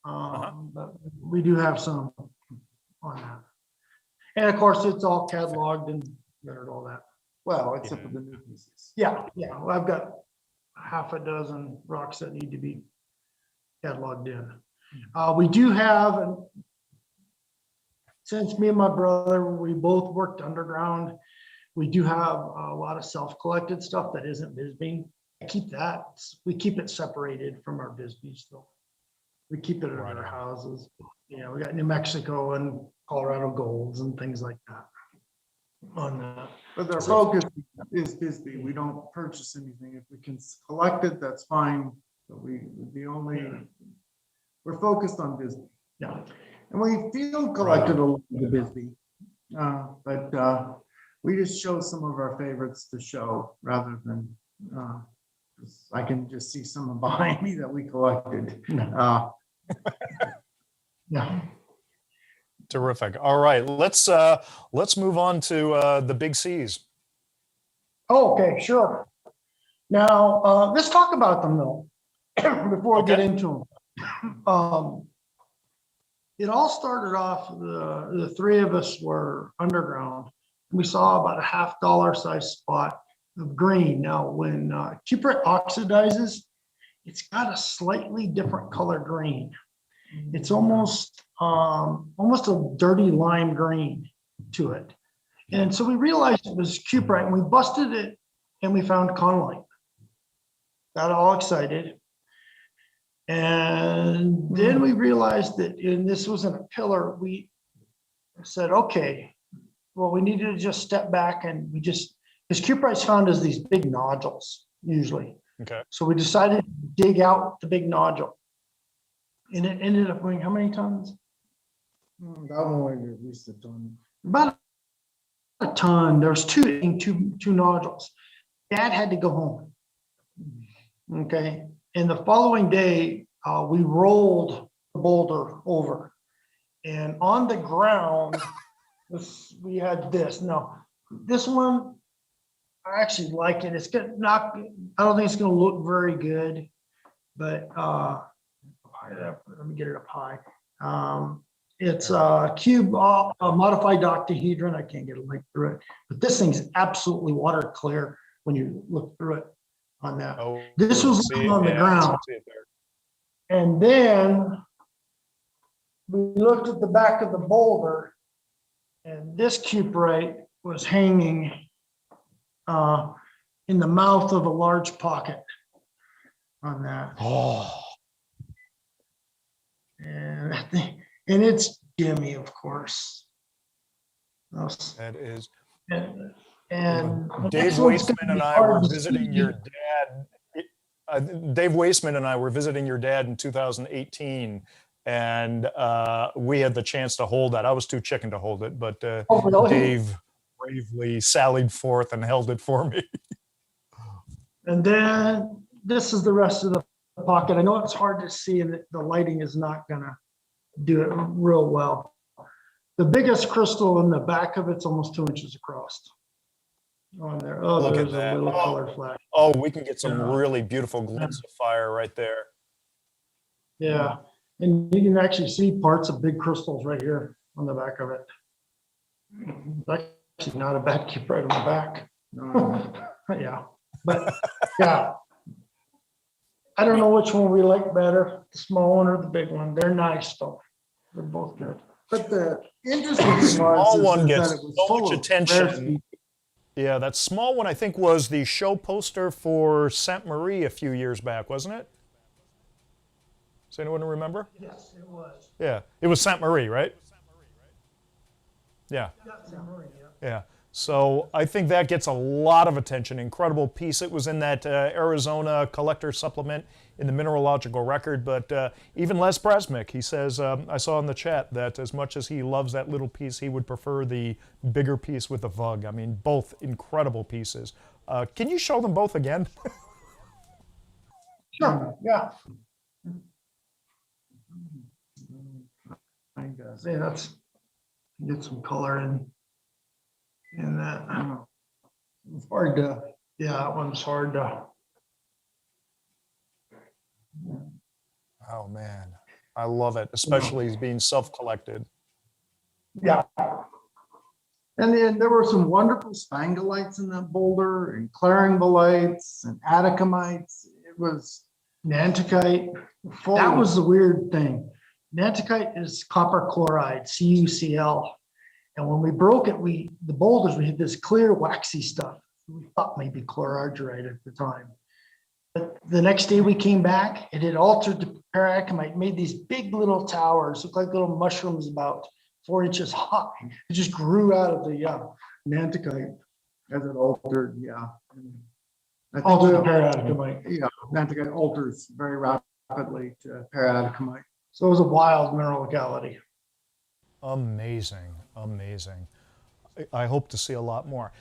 But we do have some on that. And of course, it's all cataloged and all that. Well, except for the new pieces. Yeah, yeah. Well, I've got half a dozen rocks that need to be cataloged in. We do have, and since me and my brother, we both worked underground, we do have a lot of self-collected stuff that isn't Bisbee. We keep it separated from our Bisbee still. We keep it in our houses. Yeah, we got New Mexico and Colorado golds and things like that on that. But their focus is Bisbee. We don't purchase anything. If we can collect it, that's fine. But we're focused on Bisbee. Yeah. And we field collected a lot of the Bisbee. But we just show some of our favorites to show rather than, I can just see some behind me that we collected. Yeah. Terrific. All right, let's move on to the big C's. Oh, okay, sure. Now, let's talk about them though, before we get into them. It all started off, the three of us were underground. We saw about a $50 size spot of green. Now, when cuprite oxidizes, it's got a slightly different color green. It's almost a dirty lime green to it. And so we realized it was cuprite, and we busted it and we found conlite. Got all excited. And then we realized that, and this wasn't a pillar, we said, okay, well, we needed to just step back and because cuprite's found as these big nodules usually. Okay. So we decided to dig out the big nodule. And it ended up weighing how many tons? That one weighed at least a ton. About a ton. There's two nodules. Dad had to go home. Okay. And the following day, we rolled the boulder over. And on the ground, we had this. No, this one, I actually like it. It's gonna not, I don't think it's gonna look very good, but let me get it up high. It's a cube, a modified octahedron. I can't get a link through it, but this thing's absolutely water clear when you look through it on that. Oh, This was on the ground. And then we looked at the back of the boulder, and this cuprite was hanging in the mouth of a large pocket on that. Oh. And it's Jimmy, of course. That is. And Dave Wasteman and I were visiting your dad. Dave Wasteman and I were visiting your dad in 2018, and we had the chance to hold that. I was too chicken to hold it, but really? Dave bravely sallied forth and held it for me. And then this is the rest of the pocket. I know it's hard to see, and the lighting is not gonna do it real well. The biggest crystal in the back of it's almost 2 inches across. On there. Oh, Look there's at that. a little color flash. Oh, we can get some Yeah. really beautiful glints of fire right there. Yeah, and you can actually see parts of big crystals right here on the back of it. It's actually not a bad cuprite on the back. Yeah, but yeah. I don't know which one we like better, the small one or the big one. They're nice though. They're both good. But the interesting thing Small was one is gets that it was so full much of attention. rare species. Yeah, that small one I think was the show poster for Sainte Marie a few years back, wasn't it? Does anyone remember? Yes, it was. Yeah, it was Sainte Marie, right? Yeah, Yeah. yeah. So I think that gets a lot of attention. Incredible piece. It was in that Arizona collector supplement in the mineralogical record. But even Les Brasmick, he says, I saw in the chat that as much as he loves that little piece, he would prefer the bigger piece with the vug. I mean, both incredible pieces. Can you show them both again? Sure, yeah. I guess. See, that's, get some color in that. It's hard to, Yeah, that one's hard to. Oh, man. I love it, especially being self-collected. Yeah. and then there were some wonderful spangolites in that boulder and claringvolites and atacamites. It was Nantuckite. full. That was the weird thing. Nantuckite is copper chloride, CuCl. And when we broke it, the boulders, we had this clear waxy stuff. We thought maybe chlorargyrite at the time. But the next day we came back, it had altered to paracamite, made these big little towers, look like little mushrooms about 4 inches high. It just grew out of the Nantuckite as it altered, yeah. I think altered the- paracamite. Yeah, Nantuckite alters very rapidly to paratacamite. So it was a wild mineral locality. Amazing, amazing. I hope to see a lot more.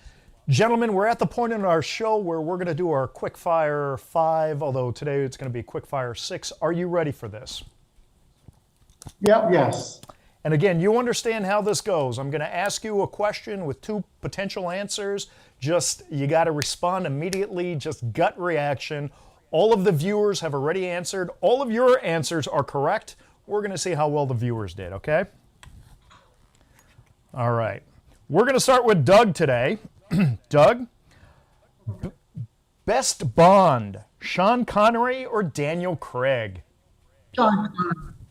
Gentlemen, we're at the point in our show where we're going to do our quick fire 5, although today it's going to be quick fire 6. Are you ready for this? Yep, yes. And again, you understand how this goes. I'm going to ask you a question with 2 potential answers. Just, you got to respond immediately, just gut reaction. All of the viewers have already answered. All of your answers are correct. We're going to see how well the viewers did, okay? All right. We're going to start with Doug today. Doug, best Bond, Sean Connery or Daniel Craig?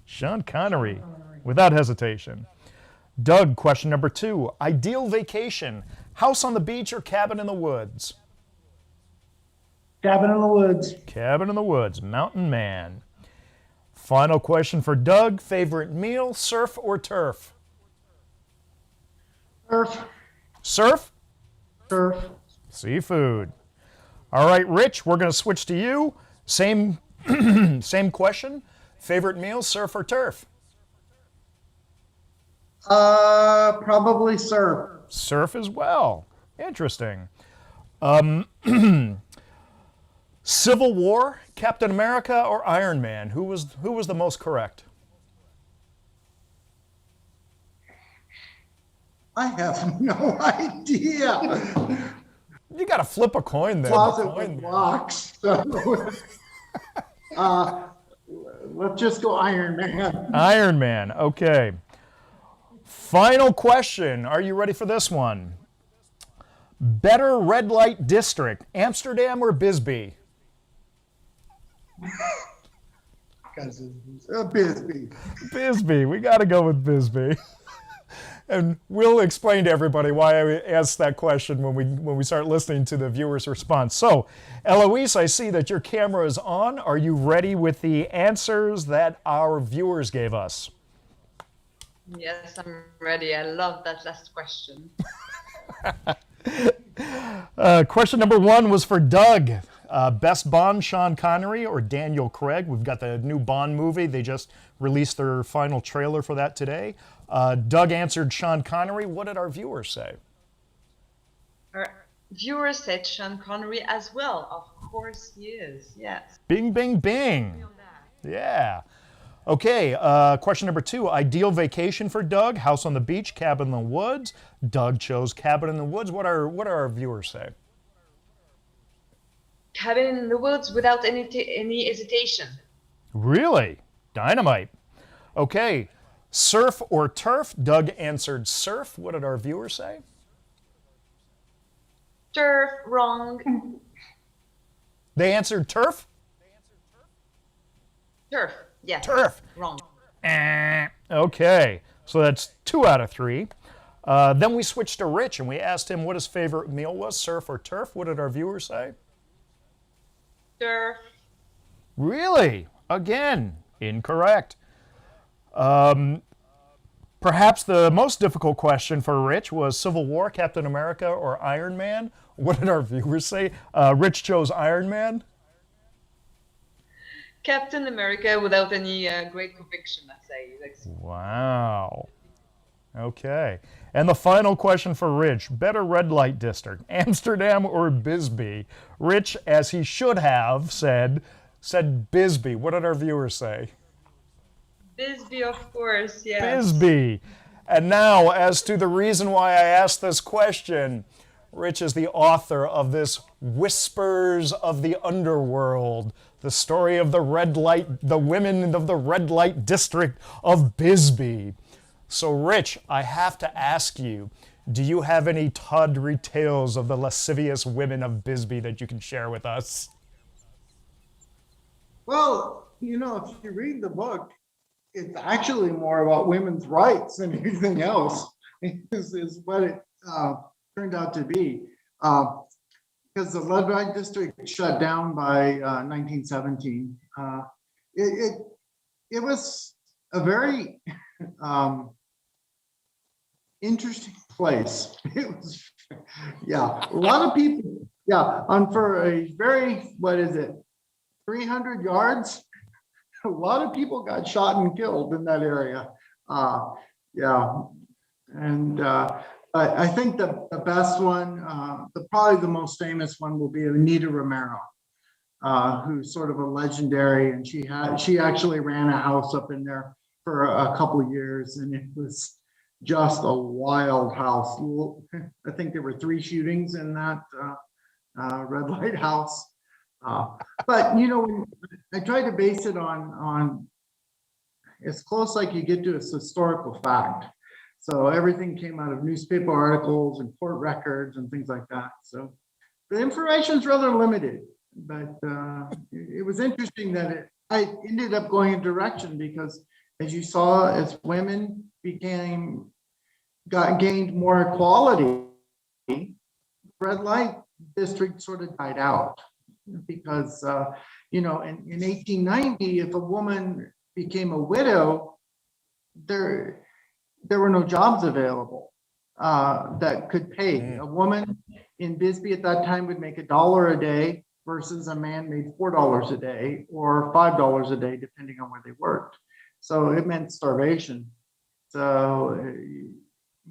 Sean Connery, without hesitation. Doug, question number 2. Ideal vacation, house on the beach or cabin in the woods? Cabin in the woods. Cabin in the woods, mountain man. Final question for Doug, favorite meal, surf or turf? Surf. Surf? Surf. Seafood. All right, Rich, we're going to switch to you. Same, same question. Favorite meal, surf or turf? Probably surf. Surf as well. Interesting. Civil War, Captain America or Iron Man? Who was the most correct? I have no idea. You got to flip a coin there. Closet with locks. So, let's just go Iron Man. Iron Man. Okay. Final question. Are you ready for this one? Better red light district, Amsterdam or Bisbee? Bisbee. Bisbee. We got to go with Bisbee. And we'll explain to everybody why I asked that question when we start listening to the viewer's response. So, Eloise, I see that your camera is on. Are you ready with the answers that our viewers gave us? Yes, I'm ready. I love that last question. Question number 1 was for Doug. Best Bond, Sean Connery or Daniel Craig? We've got the new Bond movie. They just released their final trailer for that today. Doug answered Sean Connery. What did our viewers say? Our viewers said Sean Connery as well. Of course he is, yes. Bing, bing, bing. Yeah. Okay, question number 2. Ideal vacation for Doug, house on the beach, cabin in the woods. Doug chose cabin in the woods. What are our viewers say? Cabin in the woods without any hesitation. Really? Dynamite. Okay, surf or turf? Doug answered surf. What did our viewers say? Turf, wrong. They answered turf? Turf, yes. Turf. Wrong. Okay, so that's 2 out of 3. Then we switched to Rich and we asked him what his favorite meal was, surf or turf. What did our viewers say? Sure. Really? Again, incorrect. Perhaps the most difficult question for Rich was Civil War, Captain America, or Iron Man. What did our viewers say? Rich chose Iron Man. Captain America without any great conviction, I say. Wow. Okay. And the final question for Rich, better red light district, Amsterdam or Bisbee? Rich, as he should have said Bisbee. What did our viewers say? Bisbee, of course, yes. Bisbee. And now, as to the reason why I asked this question, Rich is the author of this Whispers of the Underworld, the story of the women of the red light district of Bisbee. So, Rich, I have to ask you, do you have any tawdry tales of the lascivious women of Bisbee that you can share with us? Well, if you read the book, it's actually more about women's rights than anything else, is what it turned out to be. Because the red light district shut down by 1917. It was a very interesting place. It was, a lot of people, and for a very, 300 yards, a lot of people got shot and killed in that area. And I think the best one, probably the most famous one will be Anita Romero, who's sort of a legendary, and she actually ran a house up in there for a couple of years, and it was just a wild house. I think there were 3 shootings in that red light house. But when I try to base it on as close like you get to a historical fact. So everything came out of newspaper articles and court records and things like that. So the information is rather limited, but it was interesting that I ended up going a direction because, as you saw, as women gained more equality, red light district sort of died out. Because in 1890, if a woman became a widow, there were no jobs available that could pay. A woman in Bisbee at that time would make $1 a day versus a man made $4 a day or $5 a day, depending on where they worked. So it meant starvation. So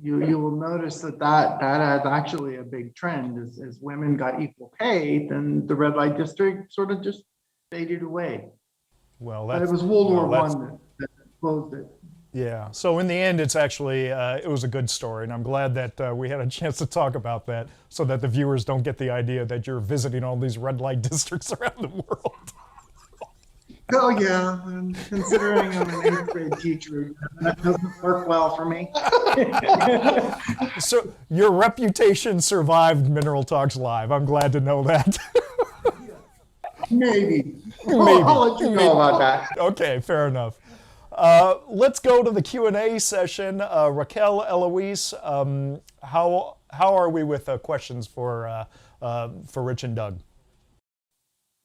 you will notice that has actually a big trend. As women got equal pay, then the red light district sort of just faded away. Well, but it was World War I that closed it. Yeah. So in the end, it's actually it was a good story, and I'm glad that we had a chance to talk about that, so that the viewers don't get the idea that you're visiting all these red light districts around the world. Oh yeah, and considering I'm an 8th grade teacher, that doesn't work well for me. So your reputation survived Mineral Talks Live. I'm glad to know that. Maybe. Maybe. I'll let you know about that. Okay, fair enough. Let's go to the Q&A session. Raquel, Eloise, how are we with questions for Rich and Doug?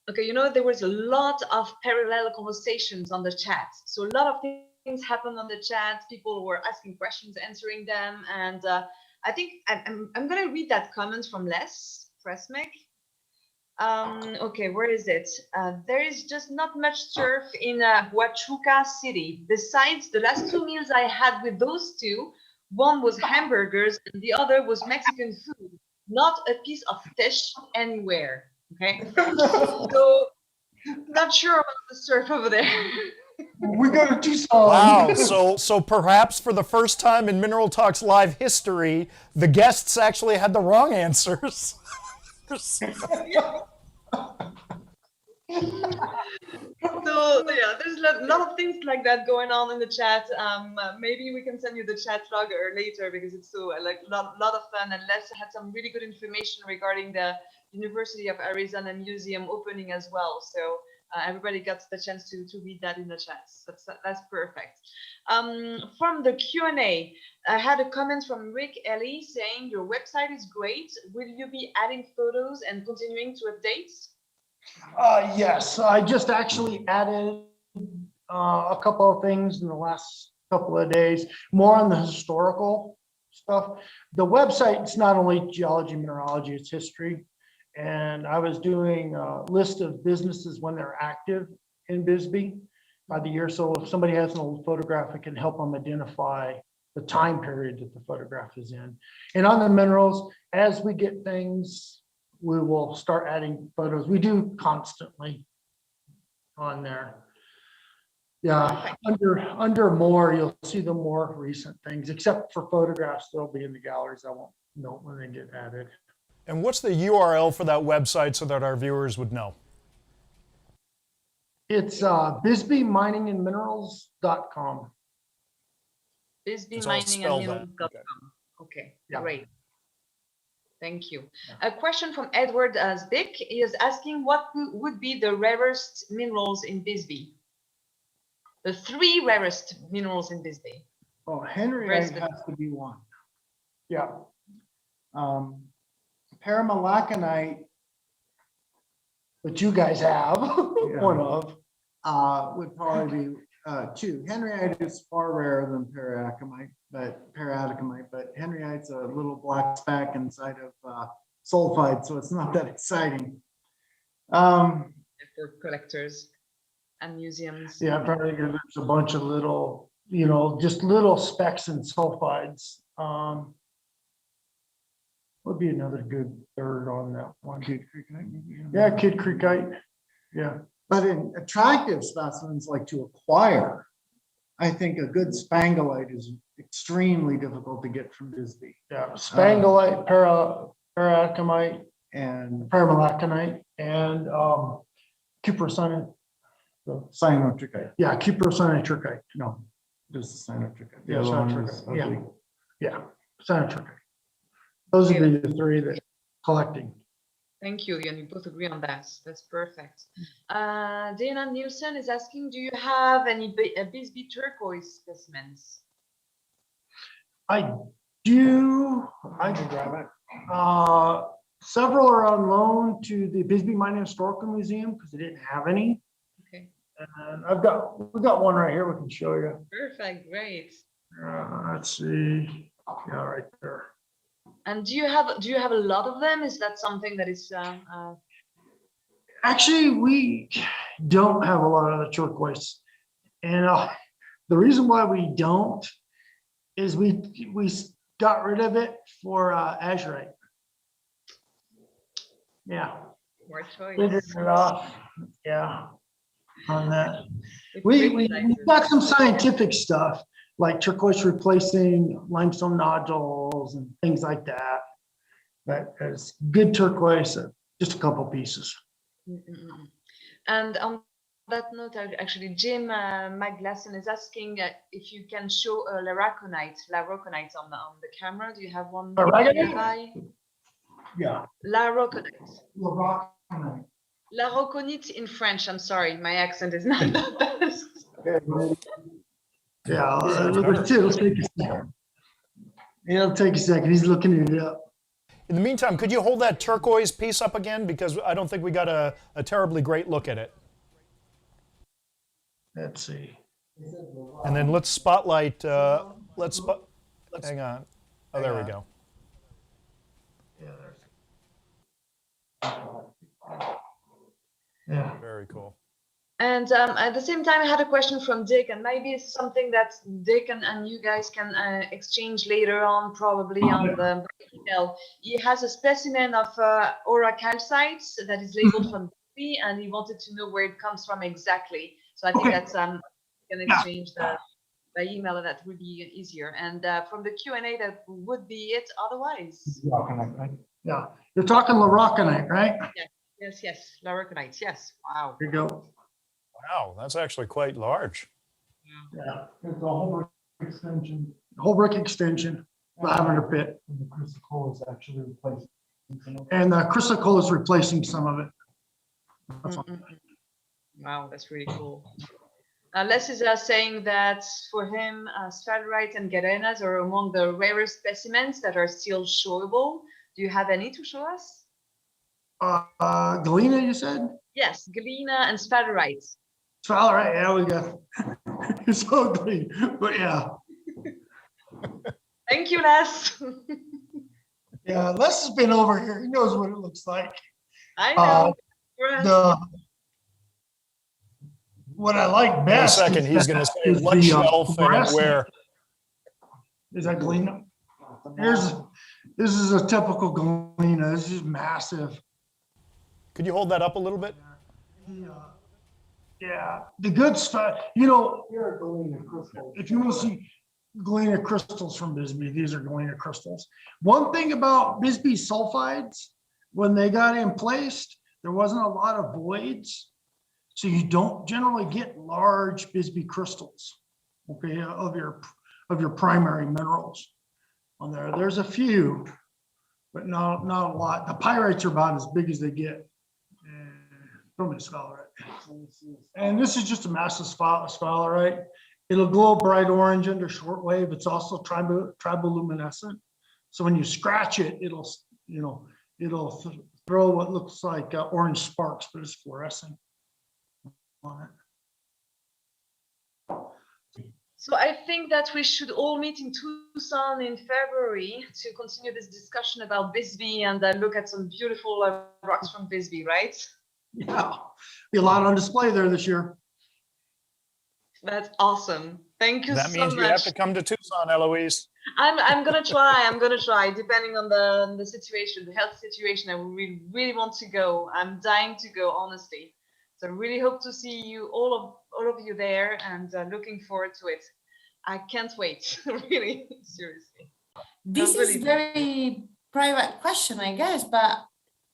Okay, there was a lot of parallel conversations on the chat. So a lot of things happened on the chat. People were asking questions, answering them. And I think I'm going to read that comment from Les Fresmek. Okay, where is it? There is just not much turf in Huachuca City. Besides the last 2 meals I had with those two, one was hamburgers and the other was Mexican food. Not a piece of fish anywhere. Okay, so not sure about the surf over there. We go to Tucson. Wow, so perhaps for the first time in Mineral Talks Live history, the guests actually had the wrong answers. So yeah, there's a lot of things like that going on in the chat. Maybe we can send you the chat log later because it's so like a lot of fun, and Les had some really good information regarding the University of Arizona Museum opening as well. So Everybody got the chance to read that in the chats. That's perfect. From the Q&A, I had a comment from Rick Ellie saying your website is great. Will you be adding photos and continuing to update? Yes, I just actually added a couple of things in the last couple of days, more on the historical stuff. The website's not only geology, mineralogy, it's history. And I was doing a list of businesses when they're active in Bisbee by the year. So if somebody has an old photograph, it can help them identify the time period that the photograph is in. And on the minerals, as we get things, we will start adding photos. We do constantly on there. Yeah, under more, you'll see the more recent things, except for photographs, they'll be in the galleries. I won't know when they get added. And what's the URL for that website so that our viewers would know? It's bisbeeminingandminerals.com. It's all spelled out. BisbeeMiningandMinerals.com. Okay, Yeah. great. Thank you. A question from Edward Zdick is asking what would be the rarest minerals in Bisbee? The 3 rarest minerals in Bisbee. Oh, henryite has to be one. Yeah. Paramalaconite, But you guys have one of. would probably be 2. Henryite is far rarer than paraatomite, but henryite's a little black speck inside of sulfide, so it's not that exciting. For collectors and museums. Yeah, I'm trying to think of there's a bunch of little, just little specks and sulfides. Would be another good third on that one. Kid Creekite, maybe? Yeah, Kid Creekite. Yeah. But in attractive specimens like to acquire, I think a good spangalite is extremely difficult to get from Bisbee. Yeah. Spangalite, paraatomite, And paramalaconite, and cuprocyanate. cyanotrichite. Yeah, cuprocyanate. No, this is cyanotrichite. Yeah, The other one is cyanotrichite, yeah. ugly. Yeah, cyanotrichite. Those would be the 3 that collecting. Thank you, and you both agree on that. That's perfect. Dana Nielsen is asking, do you have any Bisbee turquoise specimens? I do. I can grab it. Several are on loan to the Bisbee Mining Historical Museum because they didn't have any. Okay, And we got one right here we can show you. perfect, great. Let's see. Yeah, right there. And do you have a lot of them? Is that something that is Actually, we don't have a lot of the turquoise. And the reason why we don't is we got rid of it for azurite. Yeah. more choice? Figured it off. Yeah. On that. It's We've pretty got some scientific stuff like turquoise replacing limestone nodules and things like that. But it's good turquoise, just a couple pieces. And on that note, actually, Jim Maglasson is asking if you can show a laroconite on the camera. Do you have one nearby? Yeah. Laroconite. Laroconite. Laroconite in French. I'm sorry, my accent is not the best. Yeah, it'll take a second. It'll take a second. He's looking it up. In the meantime, could you hold that turquoise piece up again? Because I don't think we got a terribly great look at it. Let's see. And then let's spotlight, hang on. Oh, there we go. Yeah. Very cool. And at the same time, I had a question from Dick, and maybe it's something that Dick and you guys can exchange later on, probably on the email. He has a specimen of aura calcite that is labeled from Bisbee, and he wanted to know where it comes from exactly. So I think that's we can exchange by email, and that would be easier. And from the Q&A, that would be it. Otherwise, Yeah, you're talking laroconite, right? yes, laroconite, yes. Wow. Here you go. Wow, that's actually quite large. Yeah, it's a whole brick extension, lavender pit. And the chrysocolla is actually replacing. And the chrysocolla is replacing some of it. That's all. Wow, that's really cool. Les is saying that for him, sphalerite and gallenas are among the rarest specimens that are still showable. Do you have any to show us? Galena, you said? Yes, galena and sphalerite. Sphalerite, yeah, we got. It's so ugly, but yeah. Thank you, Les. Yeah, Les has been over here. He knows what it looks like. I know. What I like In a best. second, is he's that- going to say is what the, shelf and fluorescent. where. Is that Galena? This is a typical Galena. This is massive. Could you hold that up a little bit? Yeah, the good stuff, you know, if you want to see Galena crystals from Bisbee, these are Galena crystals. One thing about Bisbee sulfides, when they got in placed, there wasn't a lot of voids. So you don't generally get large Bisbee crystals, okay, of your primary minerals on there. There's a few, but not a lot. The pyrites are about as big as they get. From the sphalerite. And this is just a massive sphalerite. It'll glow bright orange under shortwave. It's also triboluminescent. So when you scratch it, it'll throw what looks like orange sparks, but it's fluorescent on it. So I think that we should all meet in Tucson in February to continue this discussion about Bisbee and look at some beautiful rocks from Bisbee, right? Yeah, be a lot on display there this year. That's awesome. Thank you That so means much. you have to come to Tucson, Eloise. I'm gonna try. I'm gonna try, depending on the situation, the health situation. I really want to go. I'm dying to go, honestly. So I really hope to see you all of you there, and looking forward to it. I can't wait. Really, seriously. This is very private question, I guess, but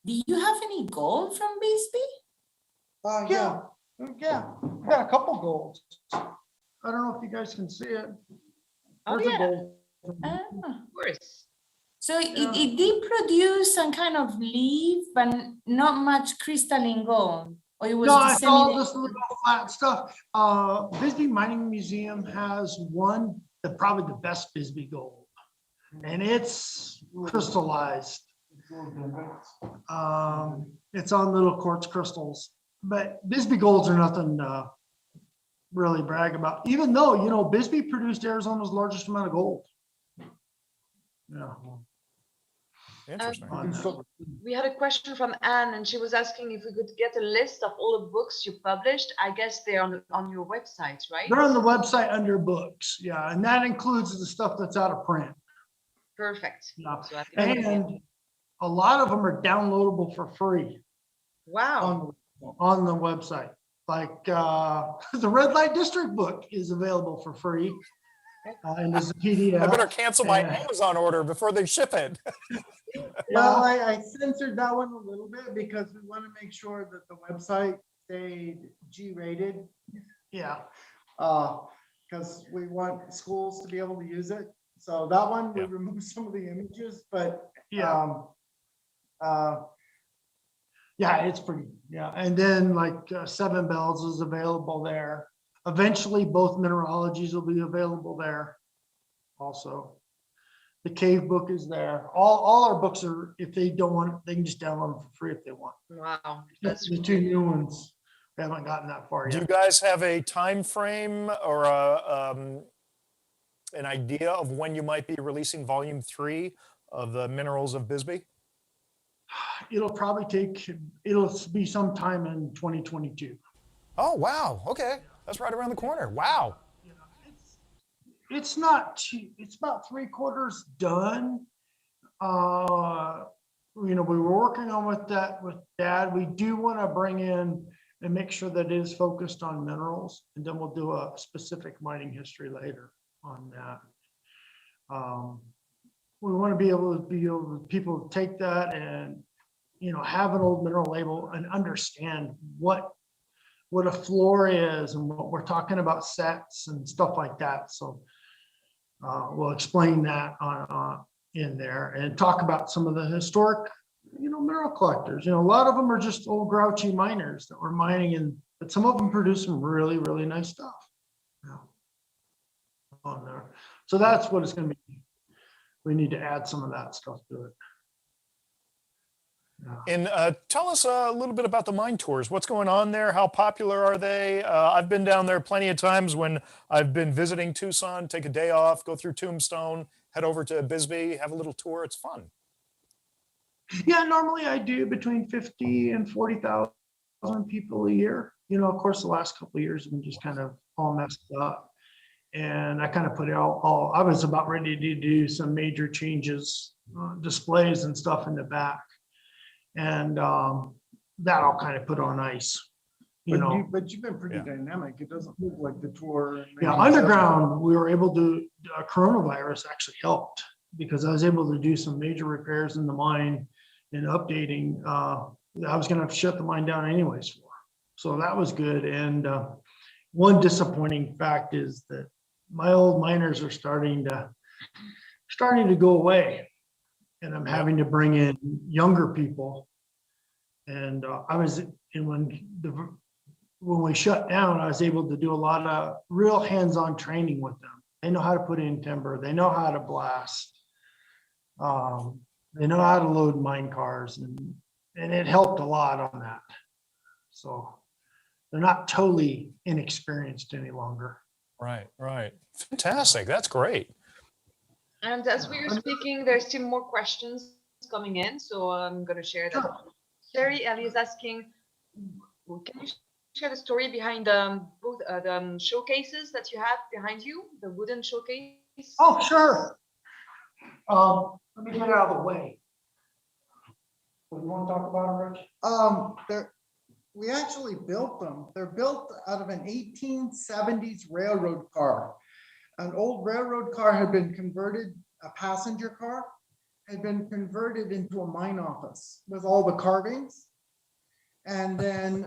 do you have any gold from Bisbee? Yeah, we got a couple golds. I don't know if you guys can see it. Oh, There's a yeah. gold. Ah. Of course. So it did produce some kind of leaf, but not much crystalline gold. Or it was No, it's all disseminated- this little flat stuff. Bisbee Mining Museum has one, probably the best Bisbee gold. And it's crystallized. It's on little quartz crystals, but Bisbee golds are nothing really brag about, even though, you know, Bisbee produced Arizona's largest amount of gold. Yeah. Interesting. We had a question from Anne, and she was asking if we could get a list of all the books you published. I guess they're on your website, right? They're on the website under books, yeah, and that includes the stuff that's out of print. Perfect. Yeah. So I think And a lot of them are downloadable for free wow. on the website. Like the Red Light District book is available for free. And there's a PDF. I better cancel my and- Amazon order before they ship it. Well, I censored that one a little bit because we want to make sure that the website stayed G-rated. Yeah, Because we want schools to be able to use it. So that one, we Yeah. removed some of the images, but yeah, yeah, it's pretty, yeah. And then like Seven Bells is available there. Eventually, both mineralogies will be available there also. The cave book is there. All our books are, if they don't want, it, they can just download them for free if they want. Wow. That's The two new ones, we haven't gotten that far Do you yet. guys have a time frame or an idea of when you might be releasing volume 3 of the Minerals of Bisbee? It'll be sometime in 2022. Oh, wow. Okay. That's right around the corner. Wow. It's not cheap. It's about 3/4 done. You know, we were working on with Dad. We do want to bring in and make sure that it is focused on minerals, and then we'll do a specific mining history later on that. We want to be able to people to take that and, you know, have an old mineral label and understand what a floor is and what we're talking about, sets and stuff like that. So we'll explain that in there and talk about some of the historic, you know, mineral collectors. You know, a lot of them are just old grouchy miners that were mining in But some of them produce some really, really nice stuff. Yeah. On there. So that's what it's gonna be. We need to add some of that stuff to it. Yeah. And tell us a little bit about the mine tours. What's going on there? How popular are they? I've been down there plenty of times when I've been visiting Tucson, take a day off, go through Tombstone, head over to Bisbee, have a little tour. It's fun. Yeah, normally I do between 50 and 40,000 people a year. You know, of course, the last couple of years have been just kind of all messed up. And I kind of put it all, I was about ready to do some major changes, displays and stuff in the back. And that I'll kind of put on ice, you know. But you've been pretty dynamic. It doesn't look like the tour. Yeah, underground, we were able to, coronavirus actually helped because I was able to do some major repairs in the mine and updating. I was going to shut the mine down anyways for. So that was good. And one disappointing fact is that my old miners are starting to go away. And I'm having to bring in younger people. And when we shut down, I was able to do a lot of real hands-on training with them. They know how to put in timber. They know how to blast. They know how to load mine cars, and it helped a lot on that. So they're not totally inexperienced any longer. Right, right. Fantastic. That's great. And as we were speaking, there's still more questions coming in, so I'm going to share that. Sherry Ellie is asking, can you share the story behind both the showcases that you have behind you, the wooden showcase? Oh, sure. Let me get it out of the way. What do you want to talk about, Rich? We actually built them. They're built out of an 1870s railroad car. An old railroad car had been converted, a passenger car, had been converted into a mine office with all the carvings. And then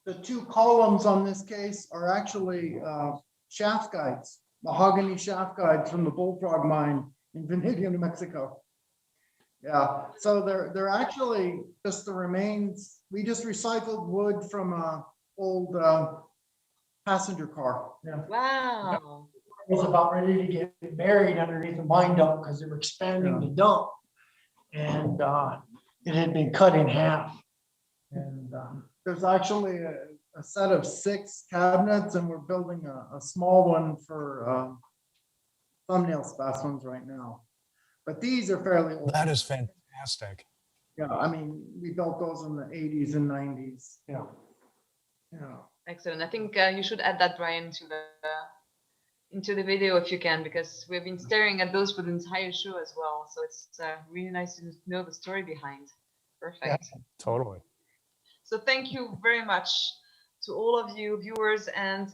the two columns on this case are actually shaft guides, mahogany shaft guides from the Bullfrog mine in Venivia, New Mexico. Yeah, so they're actually just the remains. We just recycled wood from a old passenger car. Yeah. Wow. Was about ready to get buried underneath the mine dump because they were expanding the dump, and it had been cut in half. And there's actually a set of 6 cabinets, and we're building a small one for thumbnail specimens right now. But these are fairly old. That is fantastic. Yeah, I mean, we built those in the 80s and 90s. yeah, Yeah. Excellent. I think you should add that, Brian, to into the video if you can, because we've been staring at those for the entire show as well. So it's really nice to know the story behind. Perfect. Yeah, totally. So thank you very much to all of you viewers and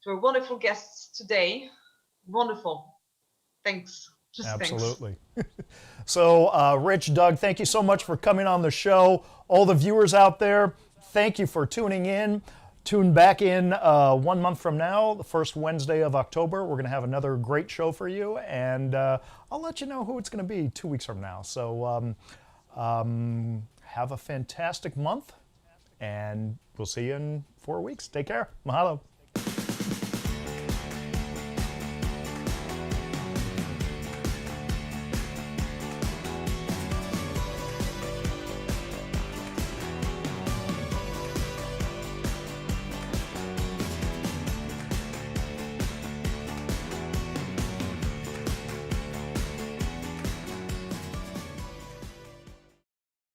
to our wonderful guests today. Wonderful. Thanks. Just Absolutely. So Rich, Doug, thank you so much for coming on the show. All the viewers out there, thank you for tuning in. Tune back in 1 month from now, the first Wednesday of October. We're going to have another great show for you, and I'll let you know who it's going to be 2 weeks from now. So have a fantastic month, and we'll see you in 4 weeks. Take care. Mahalo.